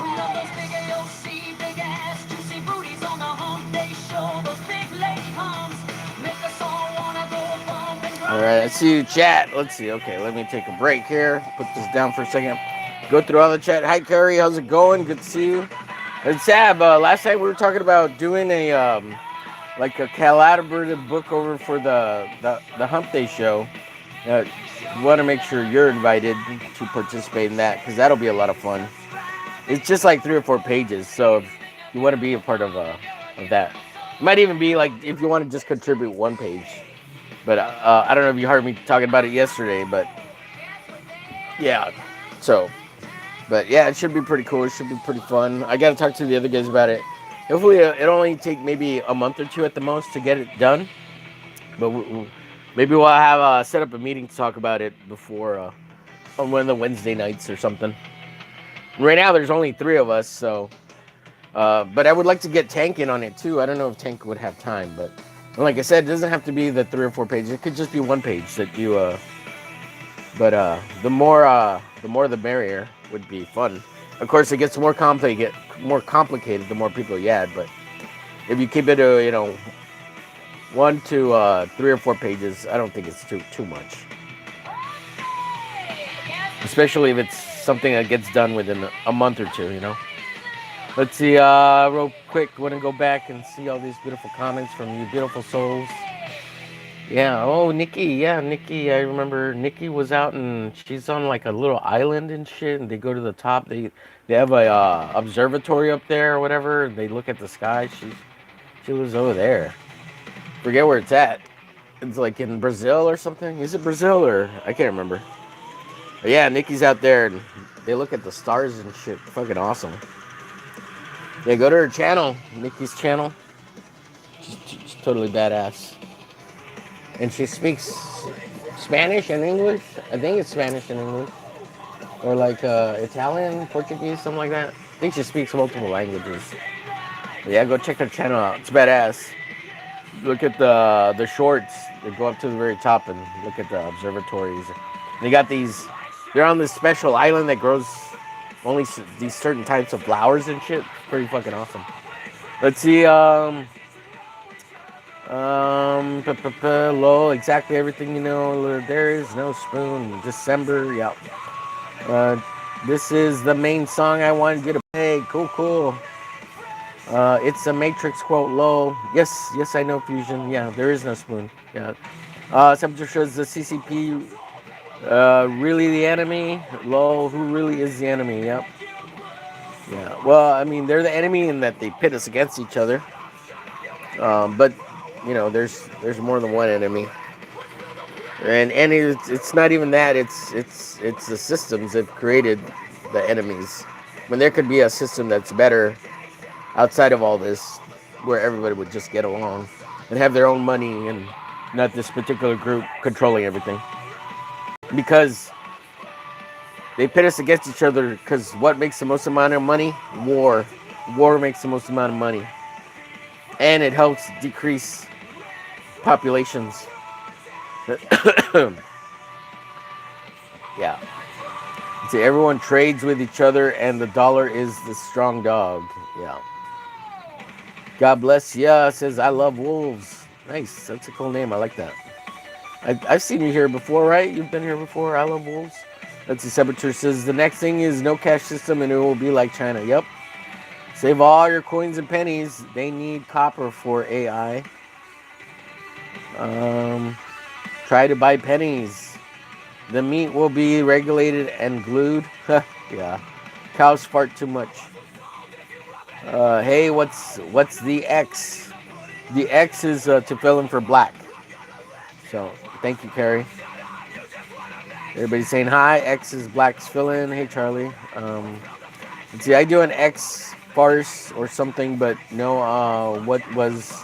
We love those big AOC, big ass, juicy booties on the hump. They show those big lady humps. Make us all wanna go bump and grind. All right, I see you, chat. Let's see. Okay, let me take a break here. Put this down for a second. Go through all the chat. Hi, Curry. How's it going? Good to see you. And Sab, last night we were talking about doing a like a collaborative book over for the Hump Day show. You want to make sure you're invited to participate in that because that'll be a lot of fun. It's just like 3 or 4 pages, so if you want to be a part of that, it might even be like if you want to just contribute 1 page. But I don't know if you heard me talking about it yesterday, but yeah. So, but yeah, it should be pretty cool. It should be pretty fun. I got to talk to the other guys about it. Hopefully, it'll only take maybe a month or 2 at the most to get it done. But maybe we'll have set up a meeting to talk about it before on one of the Wednesday nights or something. Right now, there's only 3 of us, so. But I would like to get Tank in on it too. I don't know if Tank would have time, but like I said, it doesn't have to be the 3 or 4 pages. It could just be 1 page that you. But the more the merrier would be fun. Of course, it gets more complicated the more people you add. But if you keep it to 1 to 3 or 4 pages, I don't think it's too much. Especially if it's something that gets done within a month or 2, Let's see, real quick, want to go back and see all these beautiful comments from you beautiful souls. Yeah, oh, Nikki, I remember Nikki was out and she's on like a little island and shit, and they go to the top, they have a observatory up there or whatever, they look at the sky, she lives over there. Forget where it's at. It's like in Brazil or something. Is it Brazil or I can't remember. But yeah, Nikki's out there and they look at the stars and shit. Fucking awesome. Yeah, go to her channel, Nikki's channel. She's totally badass. And she speaks Spanish and English. I think it's Spanish and English. Or like Italian, Portuguese, something like that. I think she speaks multiple languages. But yeah, go check her channel out. It's badass. Look at the shorts. They go up to the very top and look at the observatories. They got these. They're on this special island that grows only these certain types of flowers and shit. Pretty fucking awesome. Let's see. Low, exactly everything you know. There is no spoon. December. Yep. This is the main song I wanted you to play. Cool. It's a Matrix quote. Low. Yes, I know Fusion. Yeah, there is no spoon. Yeah. Temperature shows the CCP. Really the enemy? Low. Who really is the enemy? Yep. Yeah. Well, I mean, they're the enemy in that they pit us against each other. But there's more than one enemy. And it's not even that. It's the systems that created the enemies. When there could be a system that's better outside of all this, where everybody would just get along and have their own money and not this particular group controlling everything. Because they pit us against each other because what makes the most amount of money? War. War makes the most amount of money. And it helps decrease populations. Yeah. See, everyone trades with each other and the dollar is the strong dog. Yeah. God bless ya, says I love wolves. Nice. That's a cool name. I like that. I've seen you here before, right? You've been here before. I love wolves. Let's see. Saboteur says the next thing is no cash system and it will be like China. Yep. Save all your coins and pennies. They need copper for AI. Try to buy pennies. The meat will be regulated and glued. Yeah. Cows fart too much. Hey, what's the X? The X is to fill in for black. So, thank you, Carrie. Everybody's saying hi. X is black's fill in. Hey, Charlie. Let's see, I do an X farce or something, but no, what was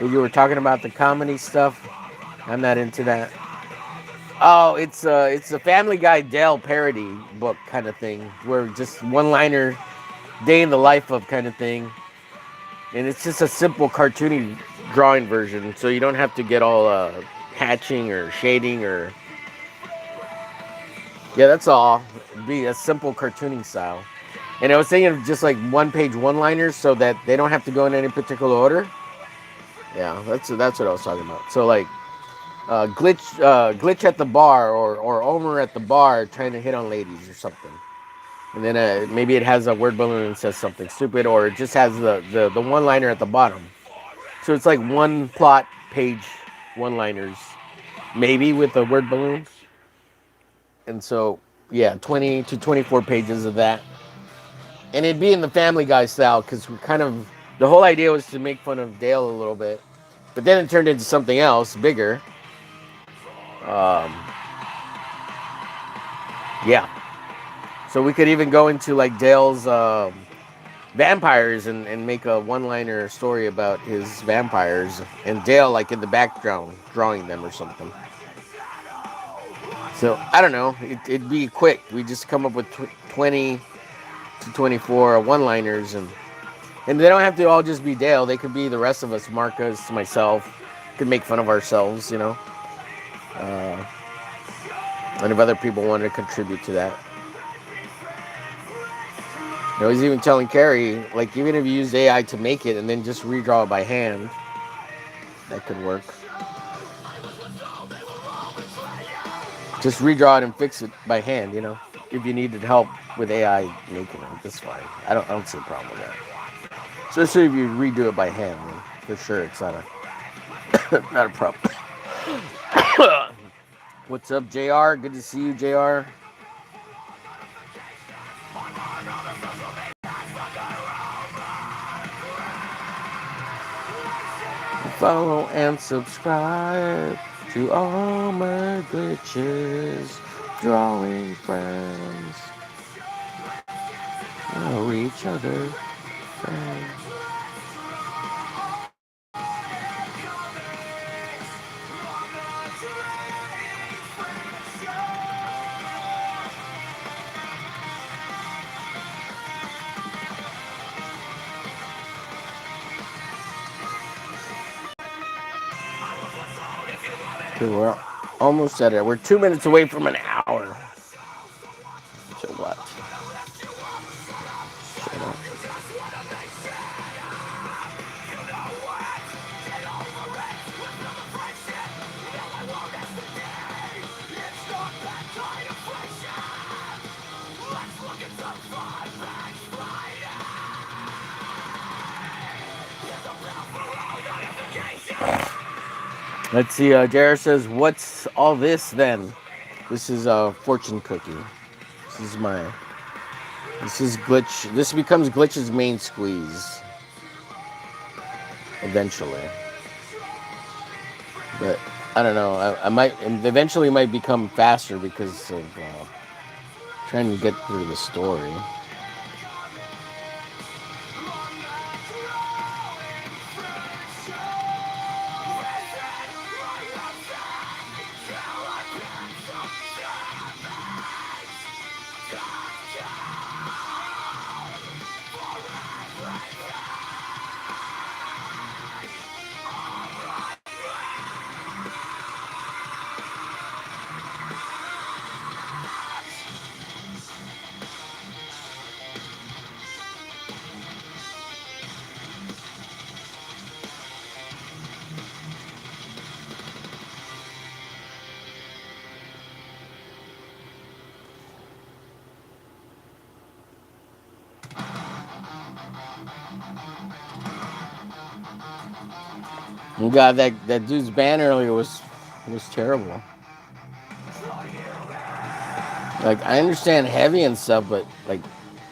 You were talking about the comedy stuff. I'm not into that. Oh, it's a Family Guy Dale parody book kind of thing, where just one liner, day in the life of kind of thing, and it's just a simple cartoony drawing version, so you don't have to get all hatching or shading or yeah, that's all. It'd be a simple cartooning style. And I was thinking of just like one page one liners so that they don't have to go in any particular order. Yeah, that's what I was talking about. So like glitch at the bar or Omer at the bar trying to hit on ladies or something. And then maybe it has a word balloon and says something stupid, or it just has the one liner at the bottom. So it's like one plot page one liners, maybe with a word balloon. And so yeah, 20 to 24 pages of that. And it'd be in the Family Guy style because we kind of the whole idea was to make fun of Dale a little bit, but then it turned into something else bigger. Um, yeah, so we could even go into like Dale's vampires and make a one-liner story about his vampires and Dale like in the background drawing them or something. So I don't know. It'd be quick. We just come up with 20 to 24 one-liners and they don't have to all just be Dale. They could be the rest of us, Marcus, myself. Could make fun of ourselves, you know. Uh, and if other people wanted to contribute to that. I was even telling Carrie, like, even if you use AI to make it and then just redraw it by hand, that could work. Just redraw it and fix it by hand, you know. If you needed help with AI making it, that's fine. I don't see a problem with that. Especially if you redo it by hand, then for sure it's not a not a problem. What's up, JR? Good to see you, JR. Follow and subscribe to all my glitches, drawing friends, know each other, friends. Okay, we're almost at it. We're 2 minutes away from an hour. So what? Shut up. Let's see. Jared says, "What's all this then?" This is Fortune-Kukie. This is my. This is glitch. This becomes glitch's main squeeze eventually. But I don't know. I might eventually might become faster because of trying to get through the story. Oh God, that dude's band earlier was terrible. Like I understand heavy and stuff, but like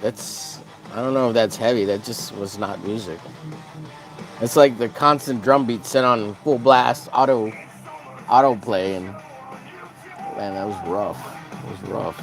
that's I don't know if that's heavy. That just was not music. It's like the constant drum beat set on full blast auto play, and man, that was rough. It was rough.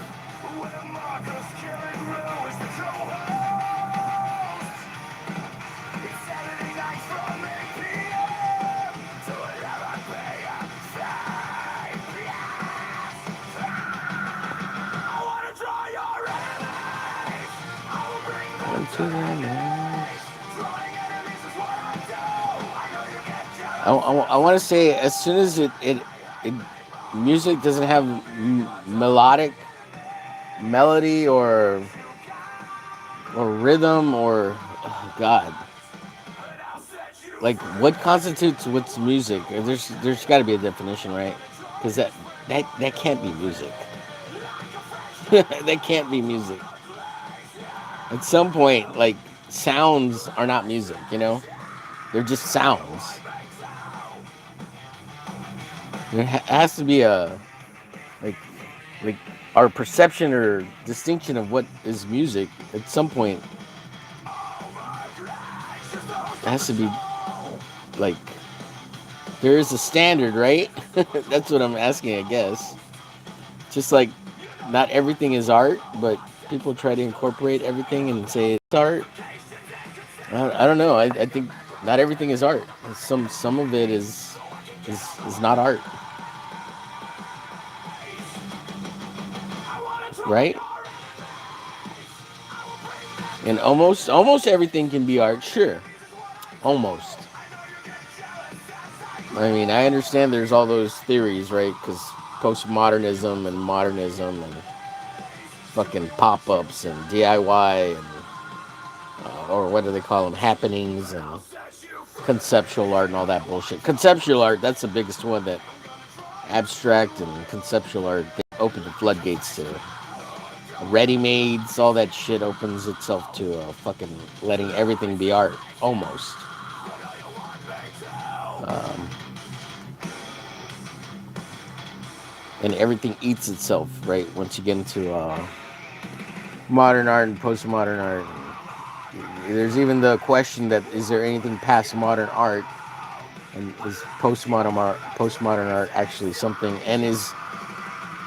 I want to say as soon as it music doesn't have melodic melody or rhythm or oh God, like what constitutes what's music? There's got to be a definition, right? Because that can't be music. That can't be music. At some point, like sounds are not music, you know? They're just sounds. There has to be a like like our perception or distinction of what is music at some point has to be like there is a standard, right? That's what I'm asking, I guess. Just like not everything is art, but people try to incorporate everything and say it's art. I don't know. I think not everything is art. Some of it is not art, right? And almost everything can be art, sure. Almost. I mean, I understand there's all those theories, right? Because postmodernism and modernism and fucking pop-ups and DIY and or what do they call them? Happenings and conceptual art and all that bullshit. Conceptual art, that's the biggest one. That abstract and conceptual art, they open the floodgates to ready-mades. All that shit opens itself to fucking letting everything be art, almost. Um, and everything eats itself, right? Once you get into modern art and postmodern art, there's even the question that is there anything past modern art, and is postmodern art actually something? And is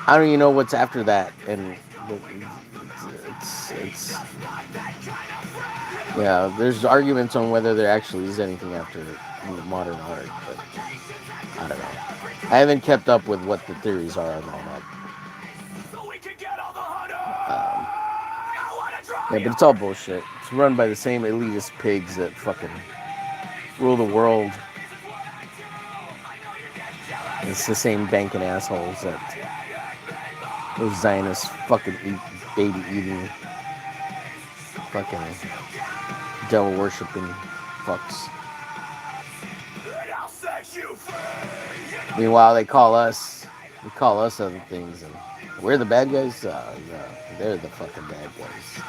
I don't even know what's after that, and it's yeah. There's arguments on whether there actually is anything after modern art, but I don't know. I haven't kept up with what the theories are on that. Yeah, but it's all bullshit. It's run by the same elitist pigs that fucking rule the world. It's the same banking assholes that those Zionists fucking eat, baby eating, fucking devil worshipping fucks. Meanwhile, they call us other things, and we're the bad guys. No, they're the fucking bad guys.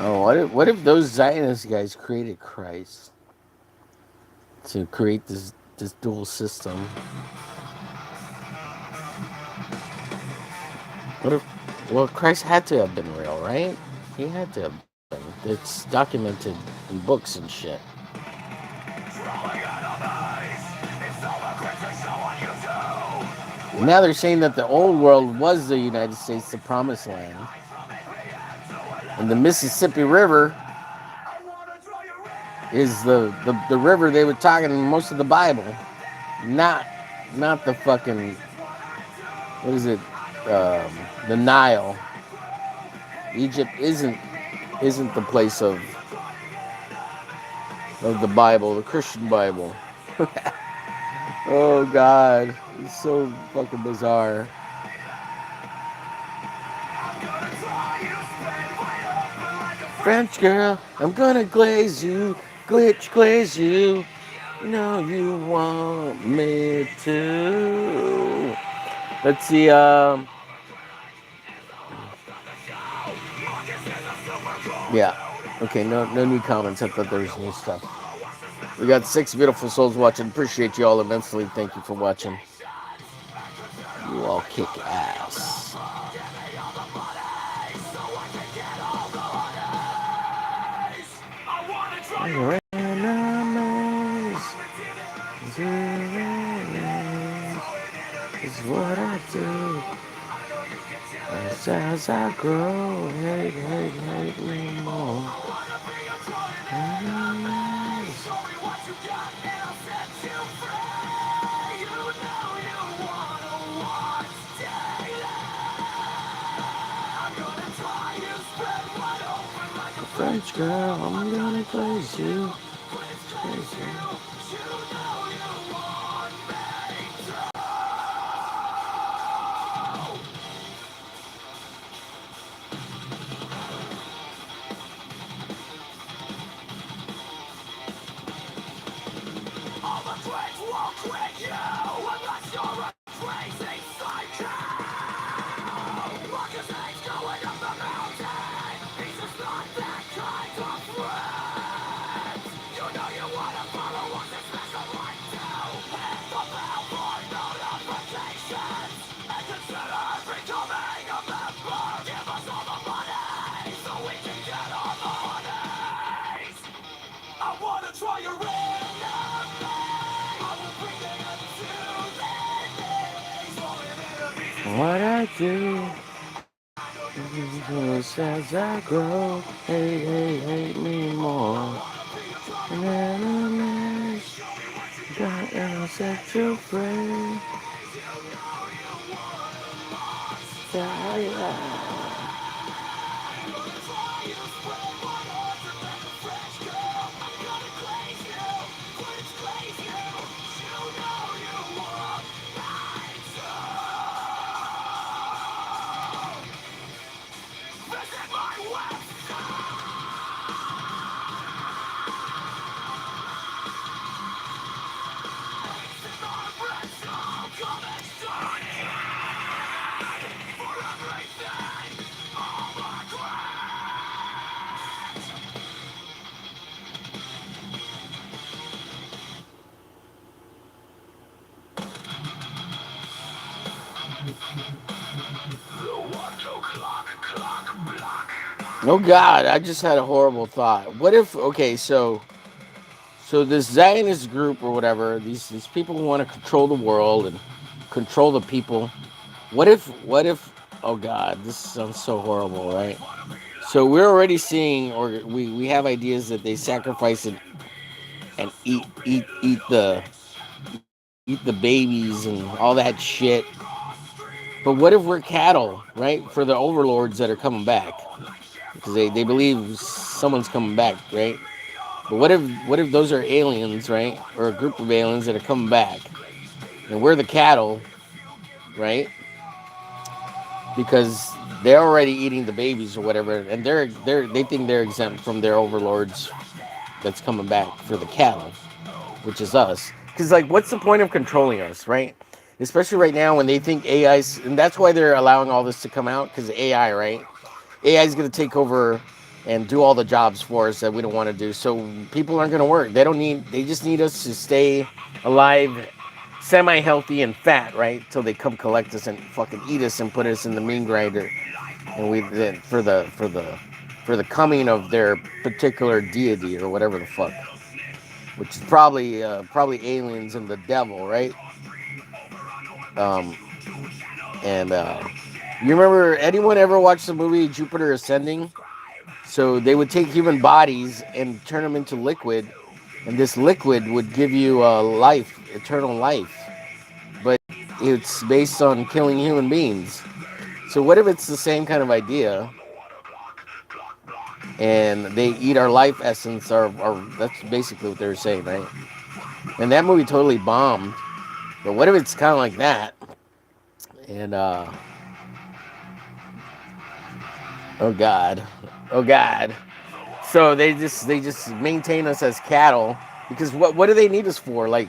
Oh, what if those Zionist guys created Christ to create this dual system? What if? Well, Christ had to have been real, right? He had to have been. It's documented in books and shit. Now they're saying that the old world was the United States, the promised land. And the Mississippi River is the river they were talking in most of the Bible. Not the fucking, what is it? The Nile. Egypt isn't the place of the Bible, the Christian Bible. Oh God, it's so fucking bizarre. French girl, I'm gonna glaze you, glaze you. You know you want me to. Let's see. Yeah. Okay. No new comments. I thought there was new stuff. We got 6 beautiful souls watching. Appreciate you all immensely. Thank you for watching. You all kick ass. I ran It's what I do. As I grow, hate me more. French girl, I'm gonna praise you. Praise you. All the greats will quit you unless you're a crazy psycho. Marcus hates going up the mountain. He's just not that kind of friend. You know you wanna follow what's a special like to. Hit the bell for notifications. And consider becoming a member. Give us all the money so we can get on the honeys. I wanna try your enemy. I will bring the end to the What I do as I grow, hate me more. And enemies got and I'll set you free. visit my website. Oh God, I just had a horrible thought. What if, okay, so this Zionist group or whatever, these people who want to control the world and control the people. What if oh God, this sounds so horrible, right? So we're already seeing, or we have ideas that they sacrifice and eat the babies and all that shit. But what if we're cattle, right, for the overlords that are coming back? Because they believe someone's coming back, right? But what if those are aliens, right? Or a group of aliens that are coming back, and we're the cattle, right? Because they're already eating the babies or whatever, and they think they're exempt from their overlords that's coming back for the cattle, which is us. Because like, what's the point of controlling us, right? Especially right now when they think AI's, and that's why they're allowing all this to come out, because AI, right? AI is going to take over and do all the jobs for us that we don't want to do. So people aren't going to work. They just need us to stay alive, semi-healthy and fat, right? Till they come collect us and fucking eat us and put us in the mean grinder. And we then for the coming of their particular deity or whatever the fuck, which is probably aliens and the devil, right? Um, and you remember anyone ever watched the movie Jupiter Ascending? So they would take human bodies and turn them into liquid, and this liquid would give you life, eternal life. But it's based on killing human beings. So what if it's the same kind of idea, and they eat our life essence, or that's basically what they were saying, right? And that movie totally bombed. But what if it's kind of like that? And oh God, oh God. So they just maintain us as cattle, because what do they need us for? Like,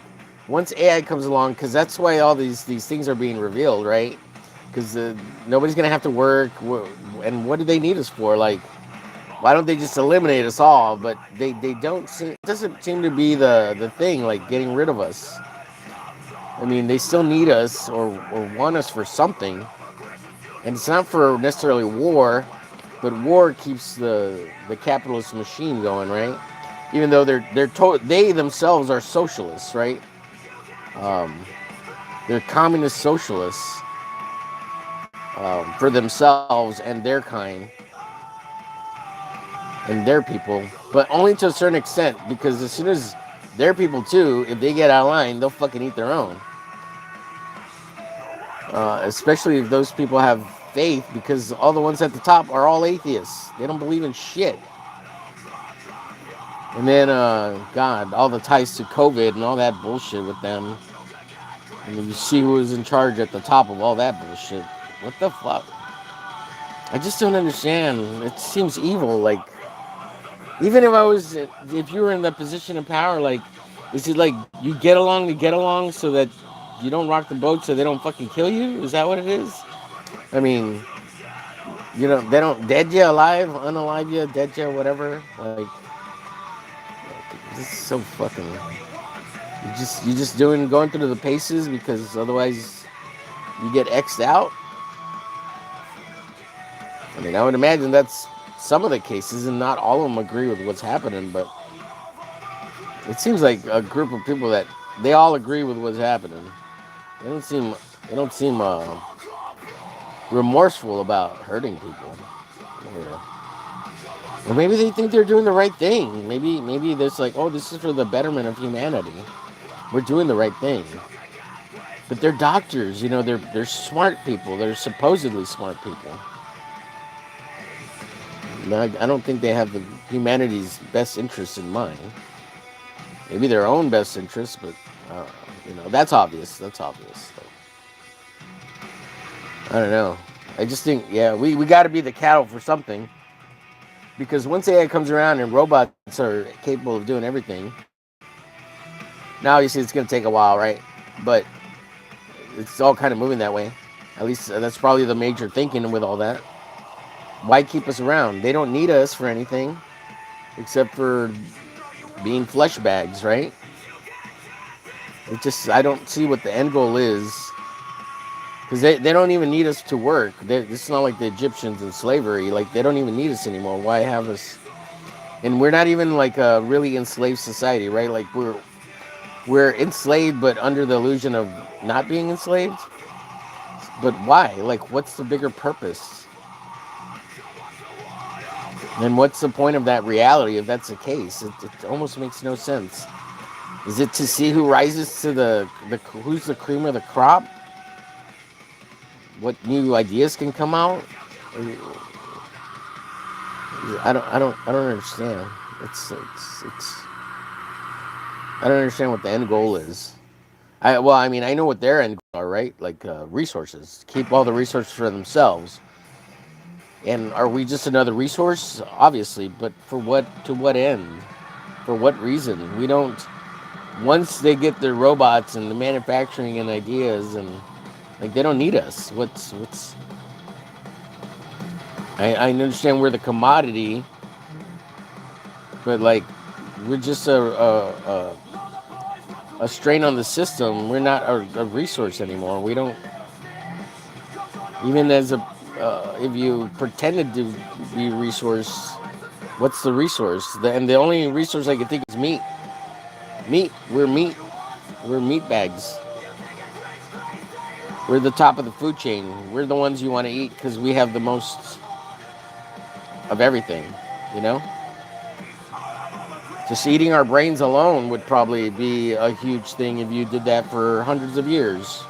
once AI comes along, because that's why all these things are being revealed, right? Because nobody's gonna have to work, and what do they need us for? Like, why don't they just eliminate us all? But they don't seem, it doesn't seem to be the thing, like getting rid of us. I mean, they still need us, or want us for something, and it's not for necessarily war, but war keeps the capitalist machine going, right? Even though they themselves are socialists, right? Um, They're communist socialists for themselves and their kind and their people, but only to a certain extent, because as soon as their people too, if they get out of line, they'll fucking eat their own. Especially if those people have faith, because all the ones at the top are all atheists. They don't believe in shit. And then, God, all the ties to COVID and all that bullshit with them. And then you see who is in charge at the top of all that bullshit. What the fuck? I just don't understand. It seems evil. Like, even if you were in that position of power, like, is it like you get along to get along so that you don't rock the boat so they don't fucking kill you? Is that what it is? I mean, they don't dead you alive, unalive you, dead you, whatever. Like, this is so fucking. You just going through the paces because otherwise you get X'd out. I mean, I would imagine that's some of the cases, and not all of them agree with what's happening, but it seems like a group of people that they all agree with what's happening. They don't seem remorseful about hurting people. Yeah. Or maybe they think they're doing the right thing. Maybe there's like, oh, this is for the betterment of humanity. We're doing the right thing. But they're doctors, they're smart people. They're supposedly smart people. I don't think they have the humanity's best interests in mind. Maybe their own best interests, but that's obvious. That's obvious. So, I don't know. I just think, yeah, we got to be the cattle for something. Because once AI comes around and robots are capable of doing everything, now obviously it's going to take a while, right? But it's all kind of moving that way. At least that's probably the major thinking with all that. Why keep us around? They don't need us for anything except for being flesh bags, right? I don't see what the end goal is. Because they don't even need us to work. It's not like the Egyptians in slavery. Like, they don't even need us anymore. Why have us? And we're not even like a really enslaved society, right? Like, we're enslaved, but under the illusion of not being enslaved. But why? Like, what's the bigger purpose? And what's the point of that reality if that's the case? It almost makes no sense. Is it to see who rises to who's the cream of the crop? What new ideas can come out? I don't understand. It's I don't understand what the end goal is. I mean, I know what their end goals are, right? Like, resources. Keep all the resources for themselves. And are we just another resource? Obviously, but for what? To what end? For what reason? We don't. Once they get their robots and the manufacturing and ideas, and like, they don't need us. What's? I understand we're the commodity, but like, we're just a strain on the system. We're not a resource anymore. We don't. Even as if you pretended to be a resource, what's the resource? And the only resource I can think is meat. Meat. We're meat. We're meat bags. We're the top of the food chain. We're the ones you want to eat because we have the most of everything, you know? Just eating our brains alone would probably be a huge thing if you did that for hundreds of years.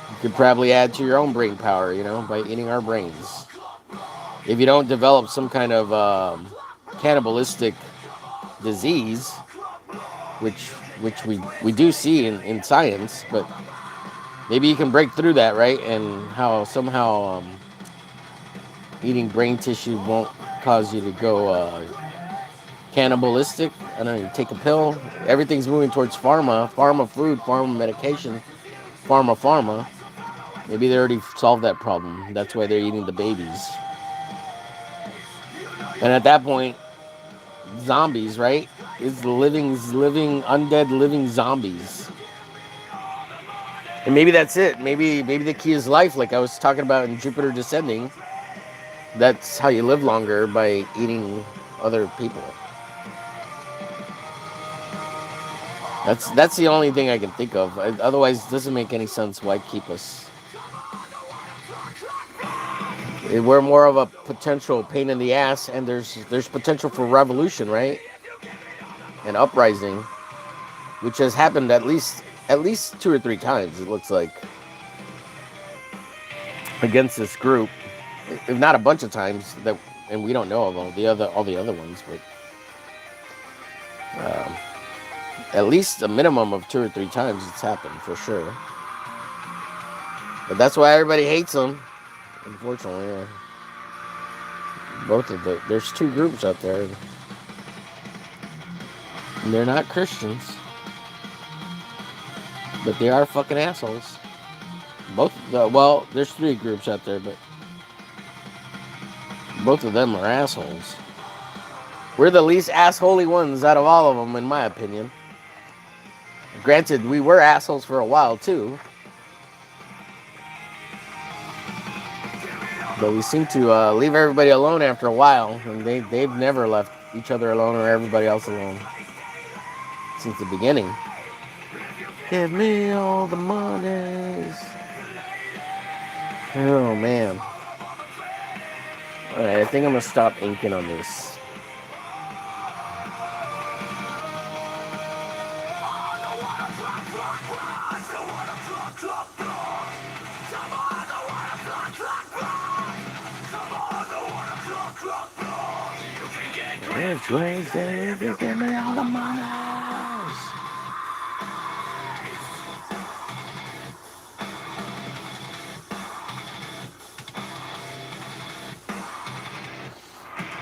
You could probably add to your own brain power, by eating our brains. If you don't develop some kind of cannibalistic disease, which we do see in science, but maybe you can break through that, right? And how somehow eating brain tissue won't cause you to go cannibalistic. I don't know, you take a pill. Everything's moving towards pharma food, pharma medication, pharma. Maybe they already solved that problem. That's why they're eating the babies. And at that point, zombies, right? It's living, undead, living zombies. And maybe that's it. Maybe the key is life, like I was talking about in Jupiter Descending. That's how you live longer, by eating other people. That's the only thing I can think of. Otherwise, it doesn't make any sense why keep us. We're more of a potential pain in the ass, and there's potential for revolution, right? An uprising, which has happened at least 2 or 3 times. It looks like against this group, if not a bunch of times that, and we don't know of all the other ones, but at least a minimum of 2 or 3 times it's happened for sure. But that's why everybody hates them. Unfortunately, there's 2 groups out there, and they're not Christians, but they are fucking assholes. There's 3 groups out there, but both of them are assholes. We're the least assholey ones out of all of them, in my opinion. Granted, we were assholes for a while too, but we seem to leave everybody alone after a while, and they've never left each other alone or everybody else alone since the beginning. Give me all the monies. Oh man. Alright, I think I'm gonna stop inking on this. It's crazy if you give me all the monies.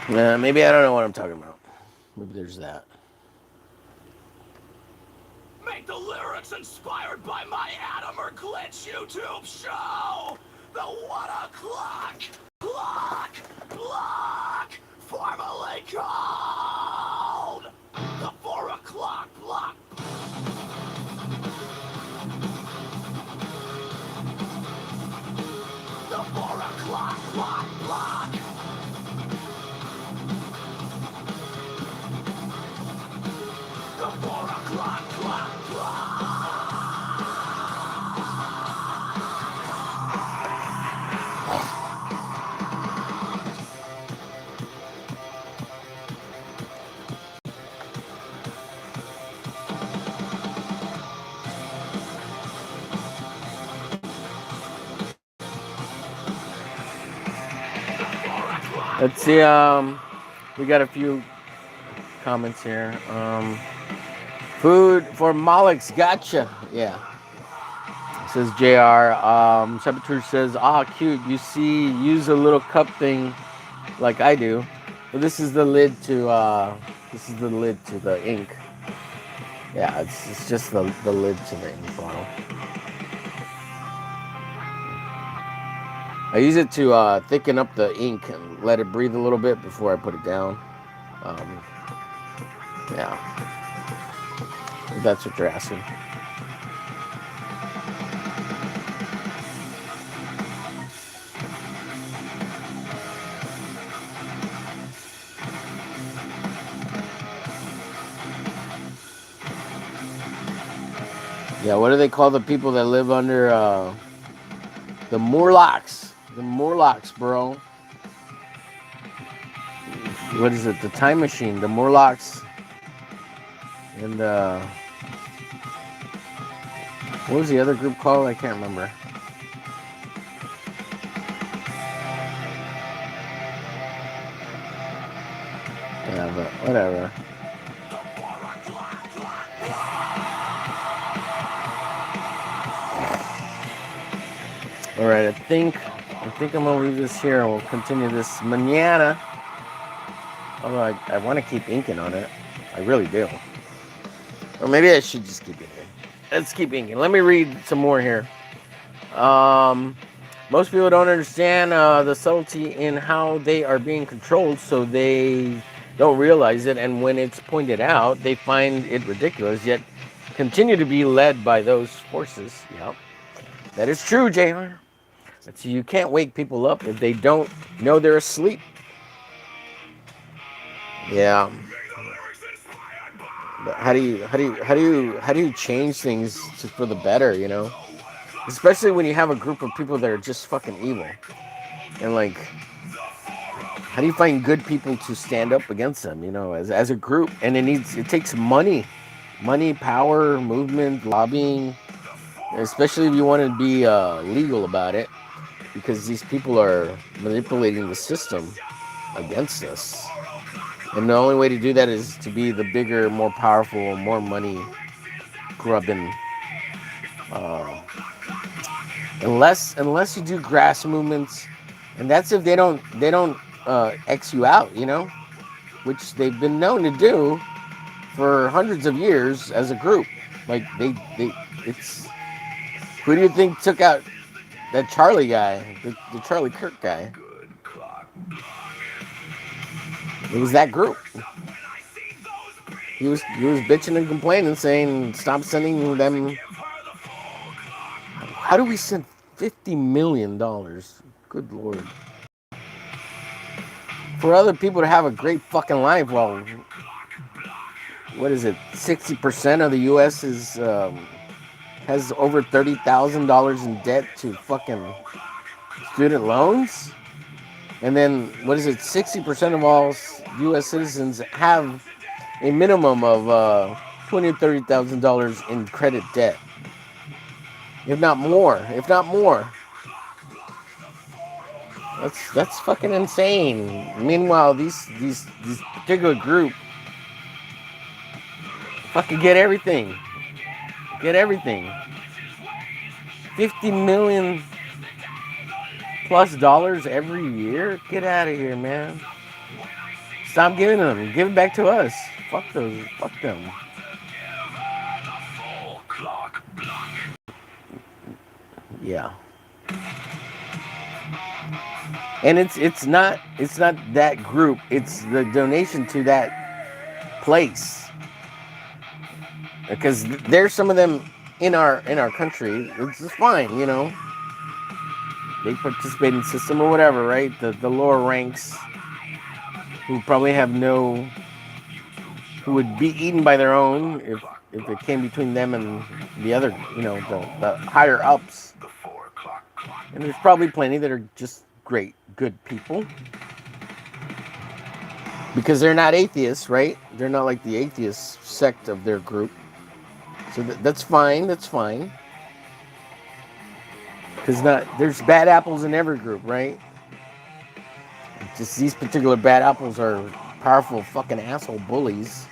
Maybe I don't know what I'm talking about. Maybe there's that. Make the lyrics inspired by my omerglitch YouTube show. The 1 o'clock block, formerly called the 4 o'clock block. The 4 o'clock block. The 4 o'clock block. Let's see, we got a few comments here. Food for Malix, gotcha. Yeah. Says JR. Saboteur says, cute. Use a little cup thing like I do. But this is the lid to the ink. Yeah, it's just the lid to the ink bottle. I use it to thicken up the ink and let it breathe a little bit before I put it down. Yeah, if that's what you're asking. Yeah, what do they call the people that live under the Morlocks? The Morlocks, bro. What is it? The Time Machine, the Morlocks, and what was the other group called? I can't remember. Yeah, but whatever. All right, I think I'm gonna leave this here and we'll continue this mañana. Although I want to keep inking on it. I really do. Or maybe I should just keep inking. Let's keep inking. Let me read some more here. Most people don't understand the subtlety in how they are being controlled, so they don't realize it. And when it's pointed out, they find it ridiculous, yet continue to be led by those forces. Yep. That is true, JR. So you can't wake people up if they don't know they're asleep. Yeah. But how do you change things for the better? You know, especially when you have a group of people that are just fucking evil, and like, how do you find good people to stand up against them? You know, as a group, and it takes money, power, movement, lobbying, especially if you want to be legal about it, because these people are manipulating the system against us. And the only way to do that is to be the bigger, more powerful, more money grubbing. Uh, unless you do grass movements, and that's if they don't X you out, you know, which they've been known to do for hundreds of years as a group. Like they it's who do you think took out that Charlie guy, the Charlie Kirk guy? It was that group. He was bitching and complaining, saying, "Stop sending them." How do we send $50 million? Good lord. For other people to have a great fucking life, well, what is it? 60% of the U.S. has over $30,000 in debt to fucking student loans, and then what is it? 60% of all U.S. citizens have a minimum of $20,000 or $30,000 in credit debt, if not more. If not more. That's fucking insane. Meanwhile, these particular group fucking get everything. Get everything. 50 million plus dollars every year? Get out of here, man. Stop giving them. Give it back to us. Fuck those. Fuck them. Yeah. And it's not that group. It's the donation to that place. Because there's some of them in our country. It's fine, you know. They participate in the system or whatever, right? The lower ranks who probably have no, who would be eaten by their own if it came between them and the other, you know, the higher ups. And there's probably plenty that are just great, good people. Because they're not atheists, right? They're not like the atheist sect of their group. So that's fine, that's fine. Because there's bad apples in every group, right? Just these particular bad apples are powerful fucking asshole bullies.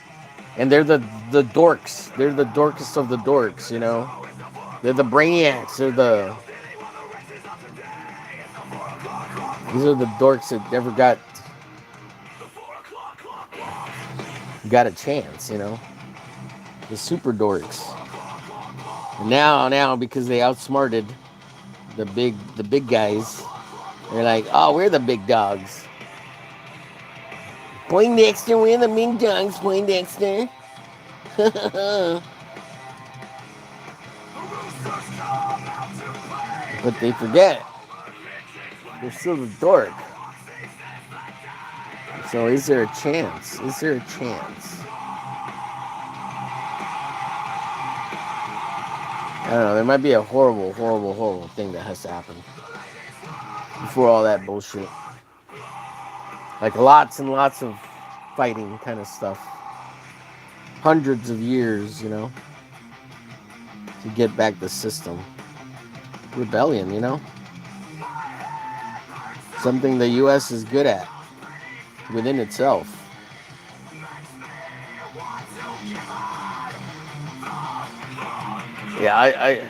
And they're the dorks. They're the dorkest of the dorks, you know? They're the brainiacs. These are the dorks that never got a chance, you know? The super dorks. And now because they outsmarted the big guys, they're like, oh, we're the big dogs. Poindexter, we're the big dogs, Poindexter. But they forget they're still the dork. So is there a chance? Is there a chance? I don't know. There might be a horrible, horrible, horrible thing that has to happen before all that bullshit. Like lots and lots of fighting kind of stuff. Hundreds of years, you know, to get back the system. Rebellion, you know? Something the U.S. is good at within itself. Yeah, I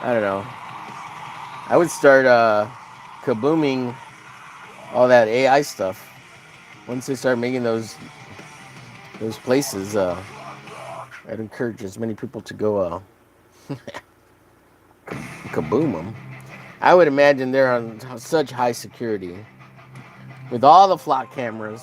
don't know. I would start kabooming all that AI stuff. Once they start making those places, I'd encourage as many people to go kaboom them. I would imagine they're on such high security with all the flock cameras.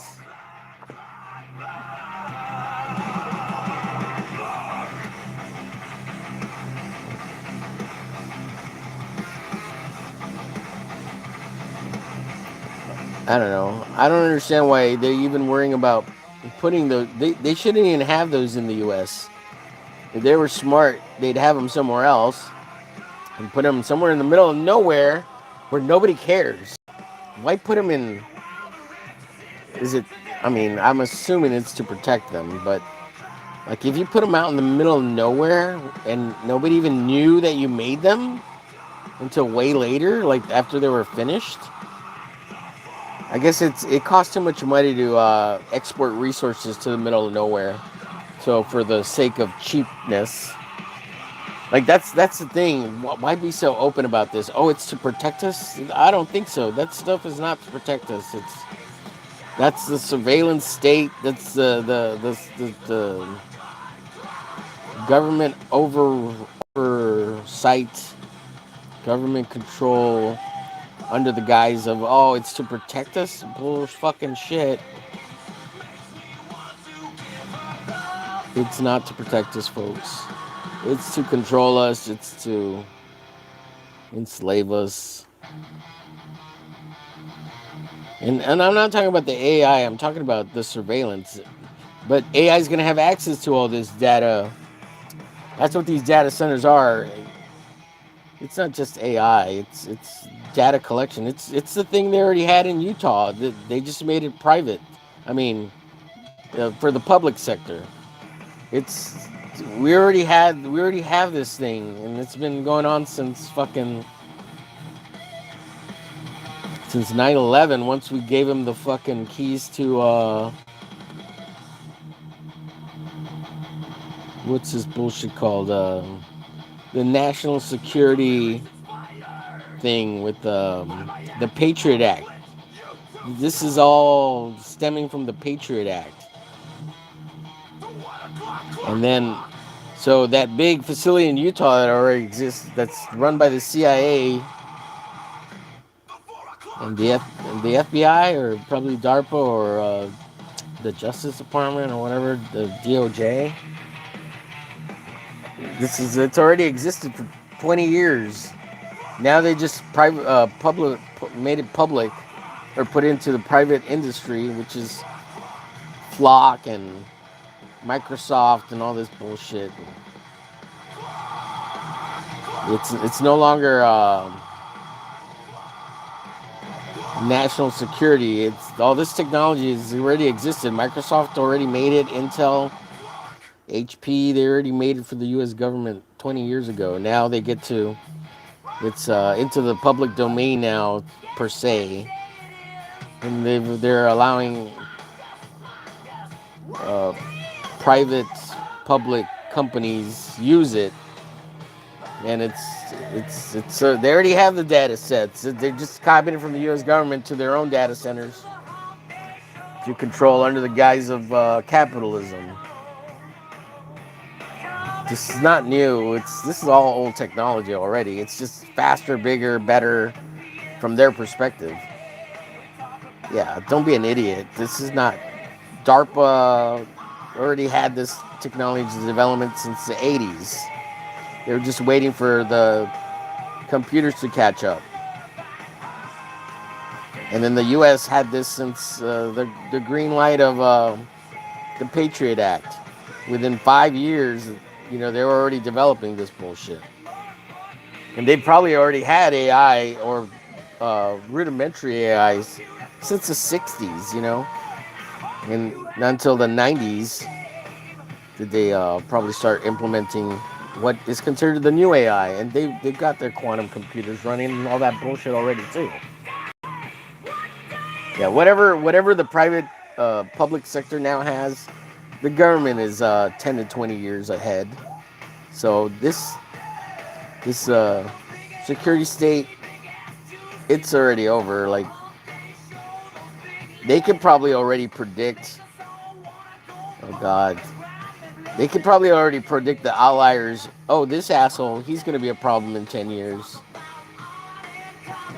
I don't know. I don't understand why they're even worrying about putting they shouldn't even have those in the U.S. If they were smart, they'd have them somewhere else and put them somewhere in the middle of nowhere where nobody cares. Why put them in? Is it? I mean, I'm assuming it's to protect them, but like if you put them out in the middle of nowhere and nobody even knew that you made them until way later, like after they were finished, I guess it costs too much money to export resources to the middle of nowhere. So for the sake of cheapness, like that's the thing. Why be so open about this? Oh, it's to protect us? I don't think so. That stuff is not to protect us. That's the surveillance state. That's the government oversight, government control under the guise of, oh, it's to protect us. Bull fucking shit. It's not to protect us, folks. It's to control us. It's to enslave us. And I'm not talking about the AI. I'm talking about the surveillance. But AI is going to have access to all this data. That's what these data centers are. It's not just AI. It's data collection. It's the thing they already had in Utah. They just made it private. I mean, for the public sector. It's we already have this thing, and it's been going on since 9/11. Once we gave him the fucking keys to what's this bullshit called? The national security thing with the Patriot Act. This is all stemming from the Patriot Act. And then, so that big facility in Utah that already exists, that's run by the CIA and the FBI, or probably DARPA, or the Justice Department, or whatever, the DOJ. It's already existed for 20 years. Now they just made it public, or put into the private industry, which is Flock and Microsoft and all this bullshit. It's no longer national security. It's all this technology has already existed. Microsoft already made it. Intel, HP, they already made it for the U.S. government 20 years ago. Now they get to it's into the public domain now, per se, and they're allowing private public companies use it, and it's they already have the data sets. They're just copying it from the U.S. government to their own data centers to control under the guise of capitalism. This is not new. This is all old technology already. It's just faster, bigger, better from their perspective. Yeah, don't be an idiot. This is not DARPA already had this technology development since the 80s. They were just waiting for the computers to catch up. And then the U.S. had this since the green light of the Patriot Act. Within 5 years, they were already developing this bullshit. And they probably already had AI or rudimentary AIs since the 60s, And not until the 90s did they probably start implementing what is considered the new AI. And they've got their quantum computers running and all that bullshit already too. Yeah, whatever the private public sector now has, the government is 10 to 20 years ahead. So this security state, it's already over. Like, they could probably already predict. Oh God, they could probably already predict the outliers. Oh, this asshole, he's gonna be a problem in 10 years.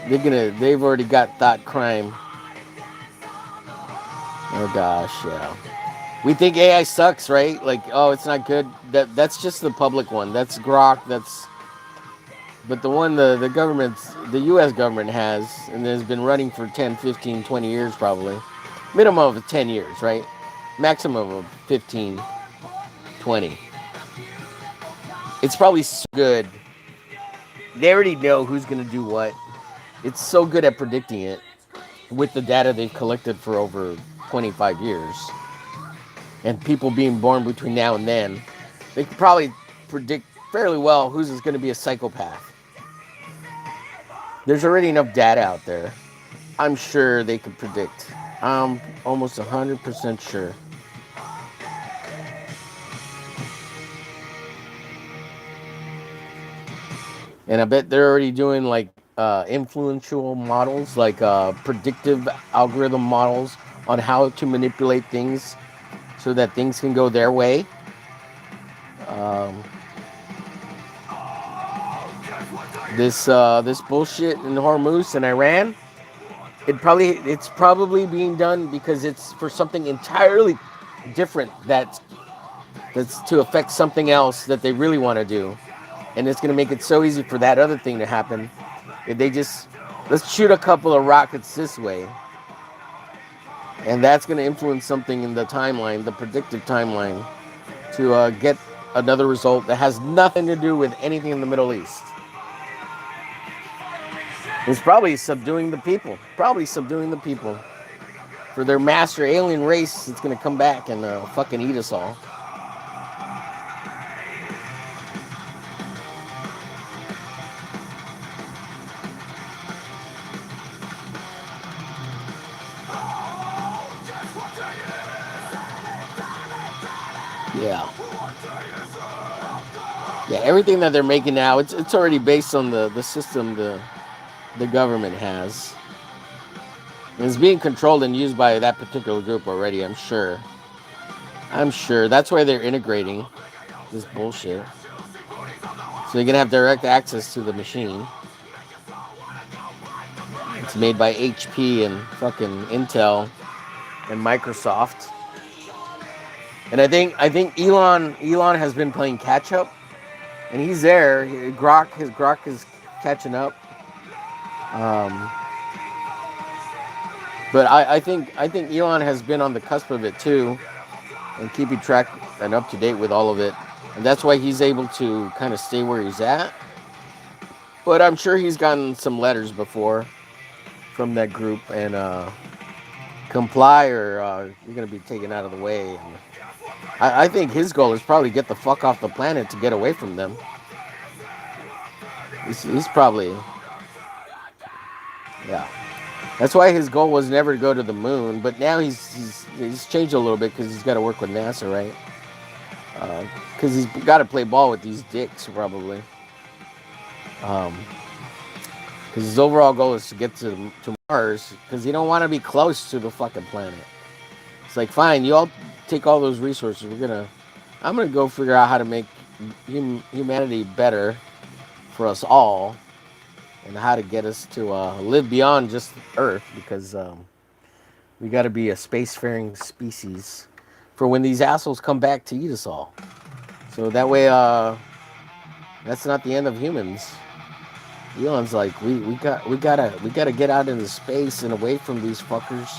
They've already got thought crime. Oh gosh, yeah. We think AI sucks, right? Like, oh, it's not good. That's just the public one. That's Grok. But the one the U.S. government has, and has been running for 10, 15, 20 years probably. Minimum of 10 years, right? maximum of 15, 20. It's probably so good. They already know who's going to do what. It's so good at predicting it with the data they've collected for over 25 years. And people being born between now and then, they could probably predict fairly well who's going to be a psychopath. There's already enough data out there. I'm sure they could predict. I'm almost 100% sure. And I bet they're already doing like influential models, like predictive algorithm models on how to manipulate things so that things can go their way. Um, this bullshit in Hormuz and Iran, it's probably being done because it's for something entirely different that's to affect something else that they really want to do, and it's going to make it so easy for that other thing to happen. If they just let's shoot a couple of rockets this way, and that's going to influence something in the timeline, the predictive timeline, to get another result that has nothing to do with anything in the Middle East. It's probably subduing the people. For their master alien race, it's going to come back and fucking eat us all. Yeah. Yeah, everything that they're making now, it's already based on the system the government has. And it's being controlled and used by that particular group already, I'm sure. That's why they're integrating this bullshit. So they can have direct access to the machine. It's made by HP and fucking Intel and Microsoft. And I think Elon has been playing catch up, and he's there. Grok is catching up. But I think Elon has been on the cusp of it too, and keeping track and up to date with all of it, and that's why he's able to kind of stay where he's at. But I'm sure he's gotten some letters before from that group and comply or you're gonna be taken out of the way. And I think his goal is probably get the fuck off the planet to get away from them. He's probably, yeah. That's why his goal was never to go to the moon, but now he's changed a little bit because he's got to work with NASA, right? Because he's got to play ball with these dicks, probably. Because his overall goal is to get to Mars, because he don't want to be close to the fucking planet. It's like, fine, you all take all those resources. I'm gonna go figure out how to make humanity better for us all, and how to get us to live beyond just Earth, because we got to be a spacefaring species for when these assholes come back to eat us all. So that way, that's not the end of humans. Elon's like, we gotta get out into space and away from these fuckers.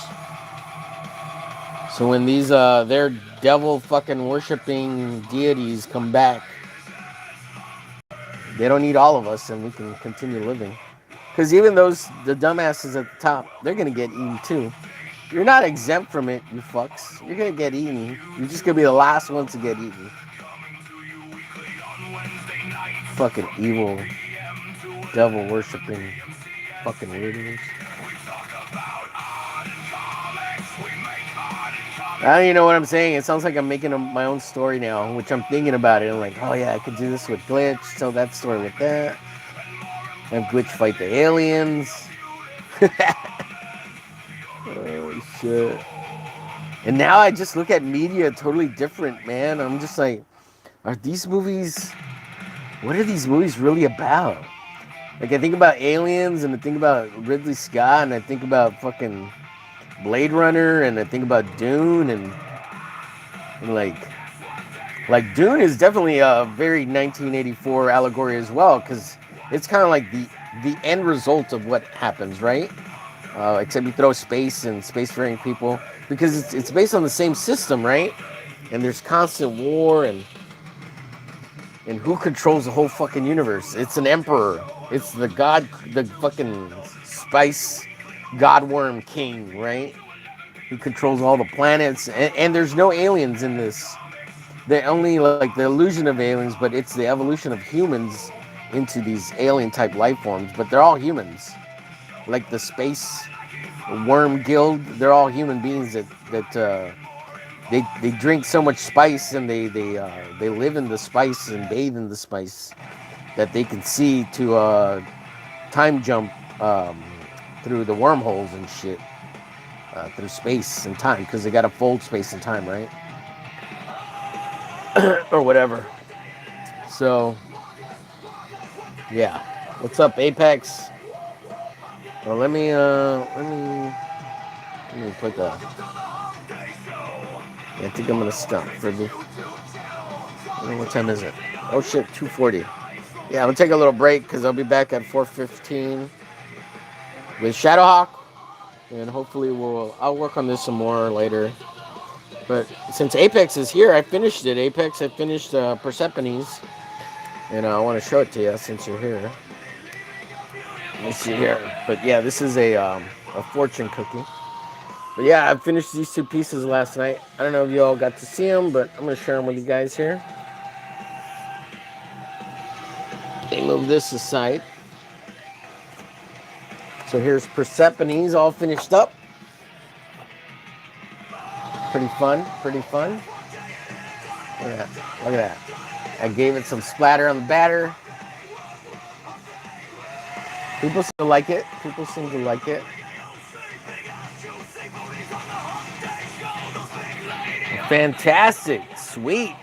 So when these their devil fucking worshipping deities come back, they don't need all of us, and we can continue living. Because even the dumbasses at the top, they're gonna get eaten too. You're not exempt from it, you fucks. You're gonna get eaten. You're just gonna be the last ones to get eaten. Fucking evil, devil worshipping, fucking weirdos. I don't even know what I'm saying. It sounds like I'm making my own story now, which I'm thinking about it. I'm like, oh yeah, I could do this with Glitch, tell that story with that. Have Glitch fight the aliens. Oh shit. And now I just look at media totally different, man. I'm just like, what are these movies really about? Like, I think about aliens, and I think about Ridley Scott, and I think about fucking Blade Runner, and I think about Dune, and like Dune is definitely a very 1984 allegory as well, because it's kind of like the end result of what happens, right? except you throw space and spacefaring people because it's based on the same system, right? And there's constant war and who controls the whole fucking universe? It's an emperor. It's the god, the fucking spice godworm king, right? He controls all the planets, and there's no aliens in this. They only like the illusion of aliens, but it's the evolution of humans into these alien type life forms. But they're all humans, like the space worm guild. They're all human beings that they drink so much spice and they live in the spice and bathe in the spice that they can see to time jump through the wormholes and shit through space and time because they got to fold space and time, right? Or whatever. So yeah, what's up, Apex? Well, let me put the. I think I'm gonna stop for the. What time is it? Oh shit, 2:40. Yeah, I'm gonna take a little break because I'll be back at 4:15 with Shadowhawk, and hopefully I'll work on this some more later. But since Apex is here, I finished it. Apex, I finished Persephone's, and I want to show it to you since you're here. Let me see here. But yeah, this is a Fortune-Kukie. But yeah, I finished these two pieces last night. I don't know if you all got to see them, but I'm gonna share them with you guys here. They move this aside. So here's Persephone's all finished up. Pretty fun, pretty fun. Look at that, look at that. I gave it some splatter on the batter. People seem to like it. People seem to like it. Fantastic, sweet.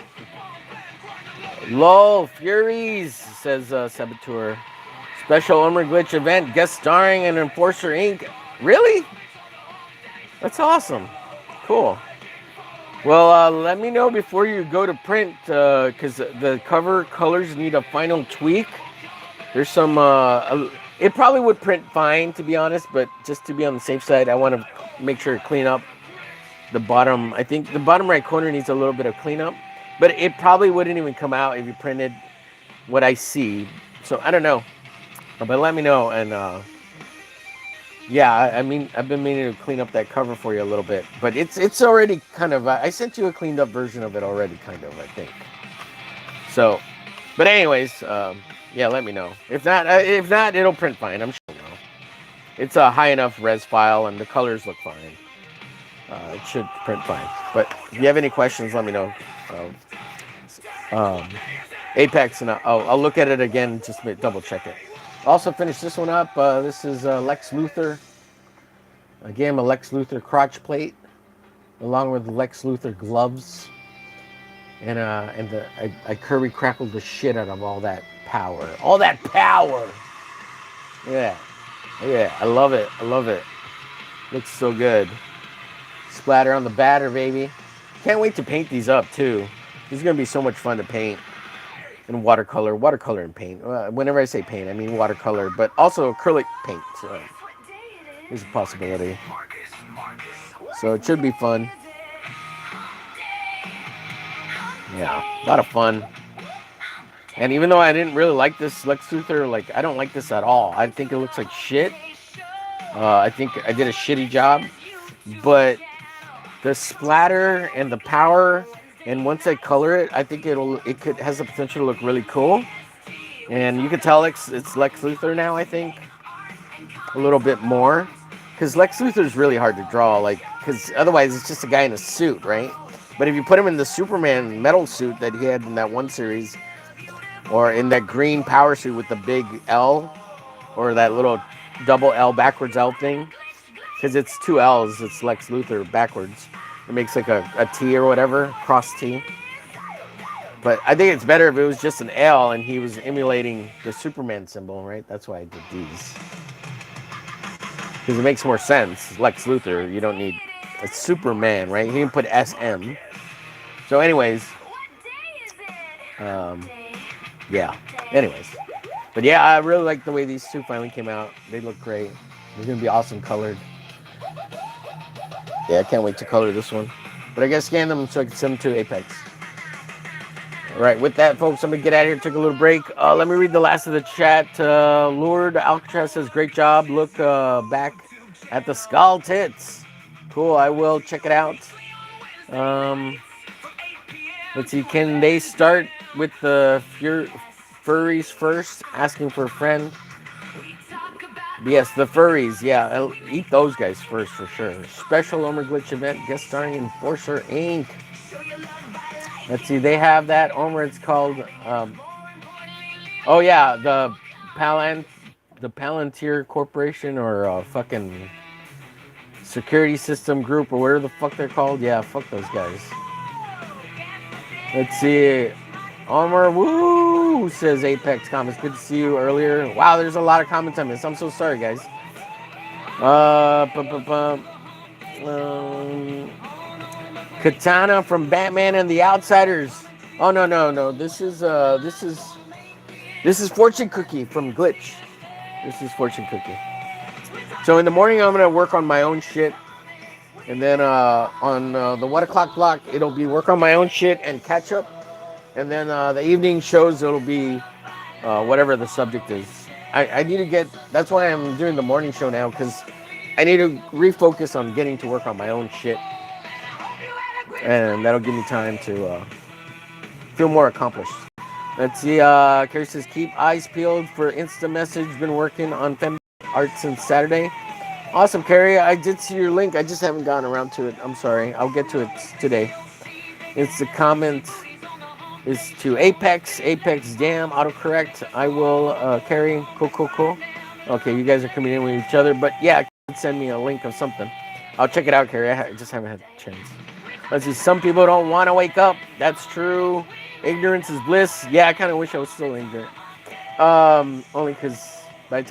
Lol, Furies, says Saboteur. Special omerglitch event, guest starring and Enforcer Inc. Really? That's awesome. Cool. Well, let me know before you go to print, because the cover colors need a final tweak. There's some, it probably would print fine, to be honest, but just to be on the safe side, I want to make sure to clean up the bottom. I think the bottom right corner needs a little bit of cleanup, but it probably wouldn't even come out if you printed what I see. So I don't know, but let me know. And yeah, I mean, I've been meaning to clean up that cover for you a little bit, but it's already kind of. I sent you a cleaned up version of it already, kind of. I think. So, but anyways, yeah, let me know. If not, it'll print fine. I'm sure. It's a high enough res file, and the colors look fine. It should print fine. But if you have any questions, let me know. Apex, and I'll look at it again, just double check it. Also finished this one up. This is Lex Luthor. Again, a Lex Luthor crotch plate, along with Lex Luthor gloves. And I curry crackled the shit out of all that power. All that power! Yeah. Yeah, I love it. I love it. Looks so good. Splatter on the batter, baby. Can't wait to paint these up, too. This is going to be so much fun to paint in watercolor and paint. Whenever I say paint, I mean watercolor, but also acrylic paint. So there's a possibility. So it should be fun. Yeah, a lot of fun. And even though I didn't really like this Lex Luthor, like, I don't like this at all. I think it looks like shit. I think I did a shitty job. But the splatter and the power, and once I color it, I think has the potential to look really cool. And you can tell it's Lex Luthor now, I think. A little bit more. Because Lex Luthor is really hard to draw, like, because otherwise it's just a guy in a suit, right? But if you put him in the Superman metal suit that he had in that one series, or in that green power suit with the big L, or that little double L backwards L thing, because it's two L's, it's Lex Luthor backwards. It makes like a T or whatever, cross T. But I think it's better if it was just an L and he was emulating the Superman symbol, right? That's why I did these. Because it makes more sense. Lex Luthor, you don't need a Superman, right? You can put SM. So anyways, yeah. Anyways, but yeah, I really like the way these two finally came out. They look great. They're gonna be awesome colored. Yeah, I can't wait to color this one. But I gotta scan them so I can send them to Apex. All right, with that, folks, I'm gonna get out of here. Take a little break. Let me read the last of the chat. Lord Alcatraz says, "Great job. Look back at the skull tits. Cool. I will check it out." Um, let's see. Can they start with the furries first? Asking for a friend. Yes, the furries. Yeah, I'll eat those guys first for sure. Special omerglitch event guest starring Enforcer Inc. Let's see. They have that Omer. It's called. Oh yeah, the Palantir Corporation or fucking security system group or whatever the fuck they're called. Yeah, fuck those guys. Let's see. Omer, woo, says Apex Comments. Good to see you earlier. Wow, there's a lot of comments on this. I'm so sorry, guys. Katana from Batman and the Outsiders. Oh no. This is Fortune-Kukie from Glitch. This is Fortune-Kukie. So in the morning, I'm gonna work on my own shit, and then on the 1 o'clock block, it'll be work on my own shit and catch up, and then the evening shows it'll be whatever the subject is. I need to get. That's why I'm doing the morning show now, because I need to refocus on getting to work on my own shit, and that'll give me time to feel more accomplished. Let's see. Carrie says, "Keep eyes peeled for Insta message. Been working on fem art since Saturday." Awesome, Carrie. I did see your link. I just haven't gotten around to it. I'm sorry. I'll get to it today. It's the comment is to Apex. Apex, damn, autocorrect. I will, Carrie. Cool. Okay, you guys are coming in with each other. But yeah, send me a link of something. I'll check it out, Carrie. I just haven't had a chance. Let's see. Some people don't want to wake up. That's true. Ignorance is bliss. Yeah, I kind of wish I was still ignorant. Only because by the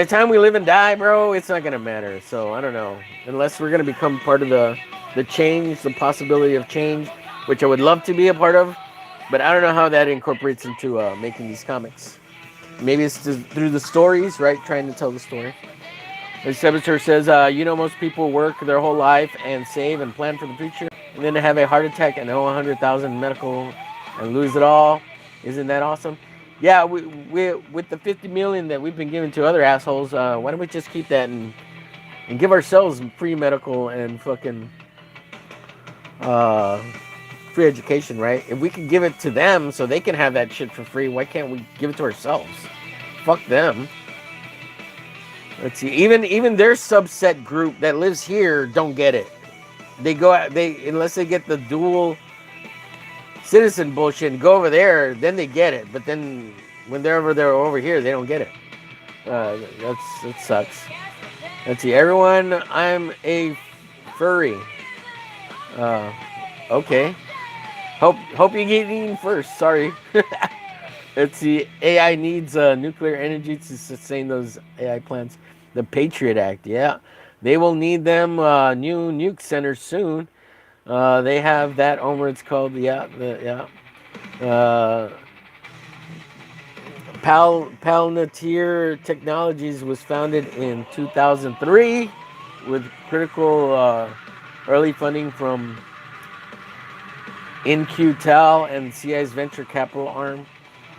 time we live and die, bro, it's not gonna matter. So I don't know. Unless we're gonna become part of the change, the possibility of change, which I would love to be a part of, but I don't know how that incorporates into making these comics. Maybe it's through the stories, right? Trying to tell the story. As Sebator says, most people work their whole life and save and plan for the future, and then they have a heart attack and owe 100,000 medical and lose it all. Isn't that awesome? Yeah, we with the 50 million that we've been giving to other assholes, why don't we just keep that and give ourselves free medical and fucking free education, right? If we can give it to them so they can have that shit for free, why can't we give it to ourselves? Fuck them. Let's see. Even their subset group that lives here don't get it. Unless they get the dual citizen bullshit and go over there, then they get it. But then when they're over here, they don't get it. That sucks. Let's see. Everyone, I'm a furry. Okay. Hope you get eaten first. Sorry. Let's see. AI needs nuclear energy to sustain those AI plants. The Patriot Act, yeah. They will need them new nuke centers soon. They have that Omer. It's called Palantir Technologies was founded in 2003 with critical early funding from InQtel and CI's venture capital arm.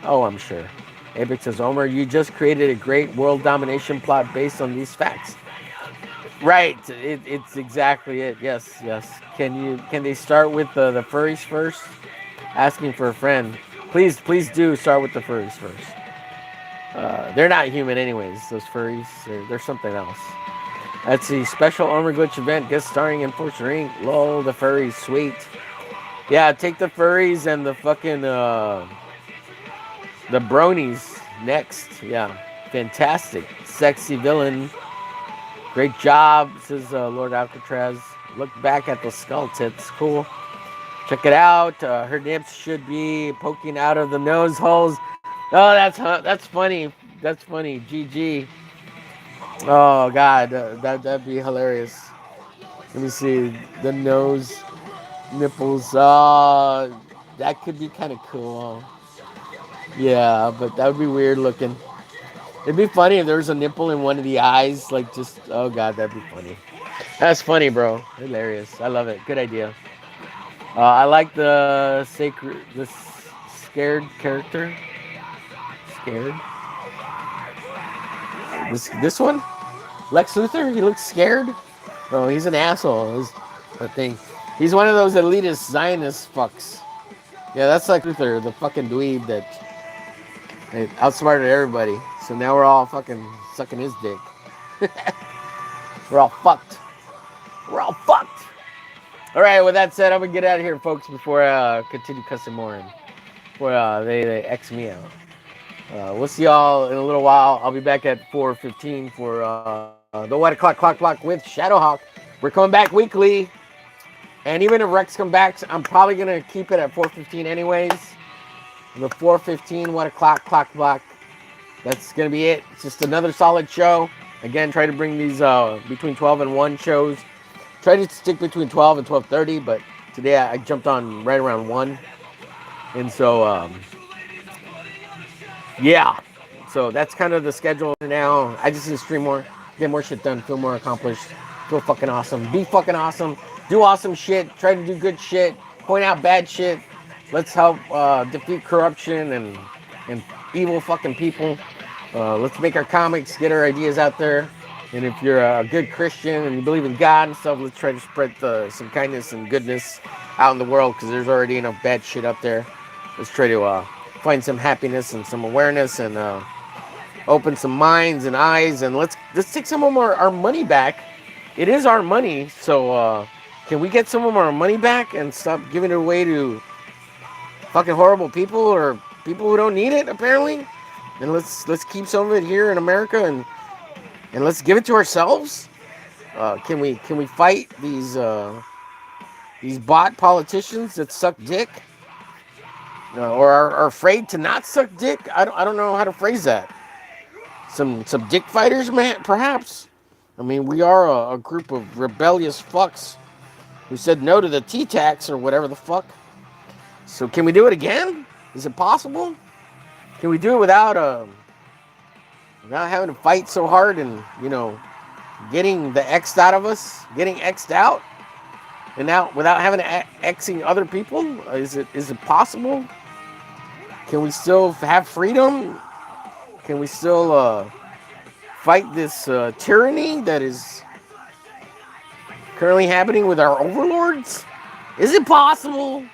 Oh, I'm sure. Apex says, Omer, you just created a great world domination plot based on these facts. Right, it's exactly it. Yes. Can they start with the furries first? Asking for a friend. Please do start with the furries first. They're not human anyways, those furries. They're something else. Let's see. Special omerglitch event guest starring Enforcer Inc. Lol, the furries, sweet. Yeah, take the furries and the fucking the bronies next. Yeah, fantastic. Sexy villain. Great job, says Lord Alcatraz. Look back at the skull tits. Cool. Check it out. Her nips should be poking out of the nose holes. Oh, that's funny. That's funny. GG. Oh God, that'd be hilarious. Let me see the nose nipples. That could be kind of cool. Yeah, but that would be weird looking. It'd be funny if there was a nipple in one of the eyes, like just, oh god, that'd be funny. That's funny, bro. Hilarious. I love it. Good idea. I like the sacred, the scared character. Scared. This one, Lex Luthor. He looks scared. Oh, he's an asshole. Is the thing. He's one of those elitist Zionist fucks. Yeah, that's like Luthor, the fucking dweeb that outsmarted everybody. So now we're all fucking sucking his dick. We're all fucked. We're all fucked. All right, with that said, I'm going to get out of here, folks, before I continue cussing more and before they X me out. We'll see y'all in a little while. I'll be back at 4:15 for the White O'Clock Clock Block with Shadowhawk. We're coming back weekly. And even if Rex comes back, I'm probably going to keep it at 4:15 anyways. The 4:15 White O'Clock Clock Block. That's going to be it. It's just another solid show. Again, try to bring these between 12 and 1 shows. Try to stick between 12 and 12:30, but today I jumped on right around 1. And so, yeah. So that's kind of the schedule now. I just need to stream more, get more shit done, feel more accomplished, feel fucking awesome, be fucking awesome, do awesome shit, try to do good shit, point out bad shit. Let's help defeat corruption and evil fucking people. Let's make our comics, get our ideas out there. And if you're a good Christian and you believe in God and stuff, let's try to spread some kindness and goodness out in the world, because there's already enough bad shit up there. Let's try to find some happiness and some awareness and open some minds and eyes, and let's take some of our money back. It is our money, so can we get some of our money back and stop giving it away to fucking horrible people or people who don't need it, apparently? And let's keep some of it here in America and let's give it to ourselves. Can we fight these bot politicians that suck dick, or are afraid to not suck dick? I don't know how to phrase that. Some dick fighters, man, perhaps. I mean, we are a group of rebellious fucks who said no to the T-tax or whatever the fuck. So can we do it again? Is it possible? Can we do it without having to fight so hard and, getting the X'd out of us, getting X'd out, and now without having to Xing other people? Is it possible? Can we still have freedom? Can we still fight this tyranny that is currently happening with our overlords? Is it possible?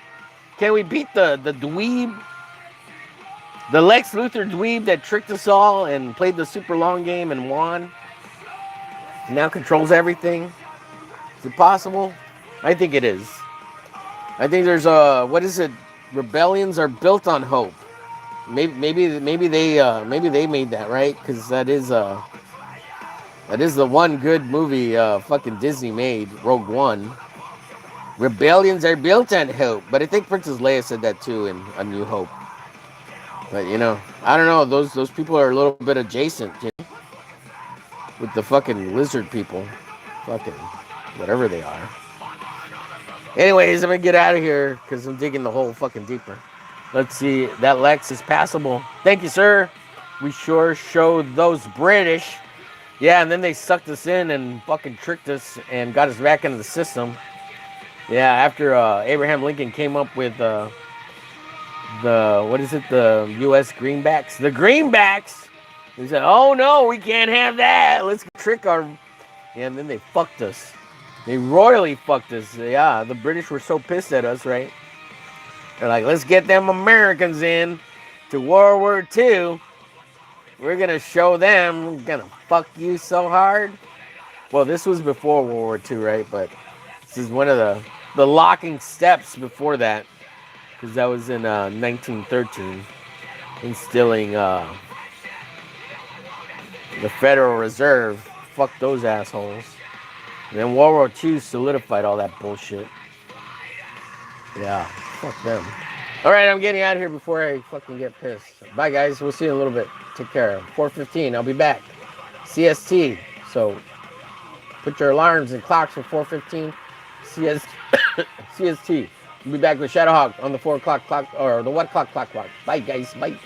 Can we beat the dweeb? The Lex Luthor dweeb that tricked us all and played the super long game and won. And now controls everything. Is it possible? I think it is. I think there's rebellions are built on hope. Maybe they made that, right? Because that is the one good movie fucking Disney made, Rogue One. Rebellions are built on hope. But I think Princess Leia said that too in A New Hope. But I don't know. Those people are a little bit adjacent, with the fucking lizard people, fucking whatever they are. Anyways, I'm gonna get out of here because I'm digging the hole fucking deeper. Let's see. That Lex is passable. Thank you, sir. We sure showed those British. Yeah, and then they sucked us in and fucking tricked us and got us back into the system. Yeah, after Abraham Lincoln came up with the U.S. greenbacks? The greenbacks! He said, oh no, we can't have that. Let's trick our... Yeah, and then they fucked us. They royally fucked us. Yeah, the British were so pissed at us, right? They're like, let's get them Americans in to World War II. We're going to show them. We're going to fuck you so hard. Well, this was before World War II, right? But this is one of the locking steps before that. Because that was in 1913. Instilling the Federal Reserve. Fuck those assholes. And then World War II solidified all that bullshit. Yeah, fuck them. Alright, I'm getting out of here before I fucking get pissed. Bye, guys. We'll see you in a little bit. Take care. 4:15. I'll be back. CST. So, put your alarms and clocks for 4:15. CST. We'll be back with Shadowhawk on the 4 o'clock clock, or the 1 o'clock clock. Bye, guys. Bye.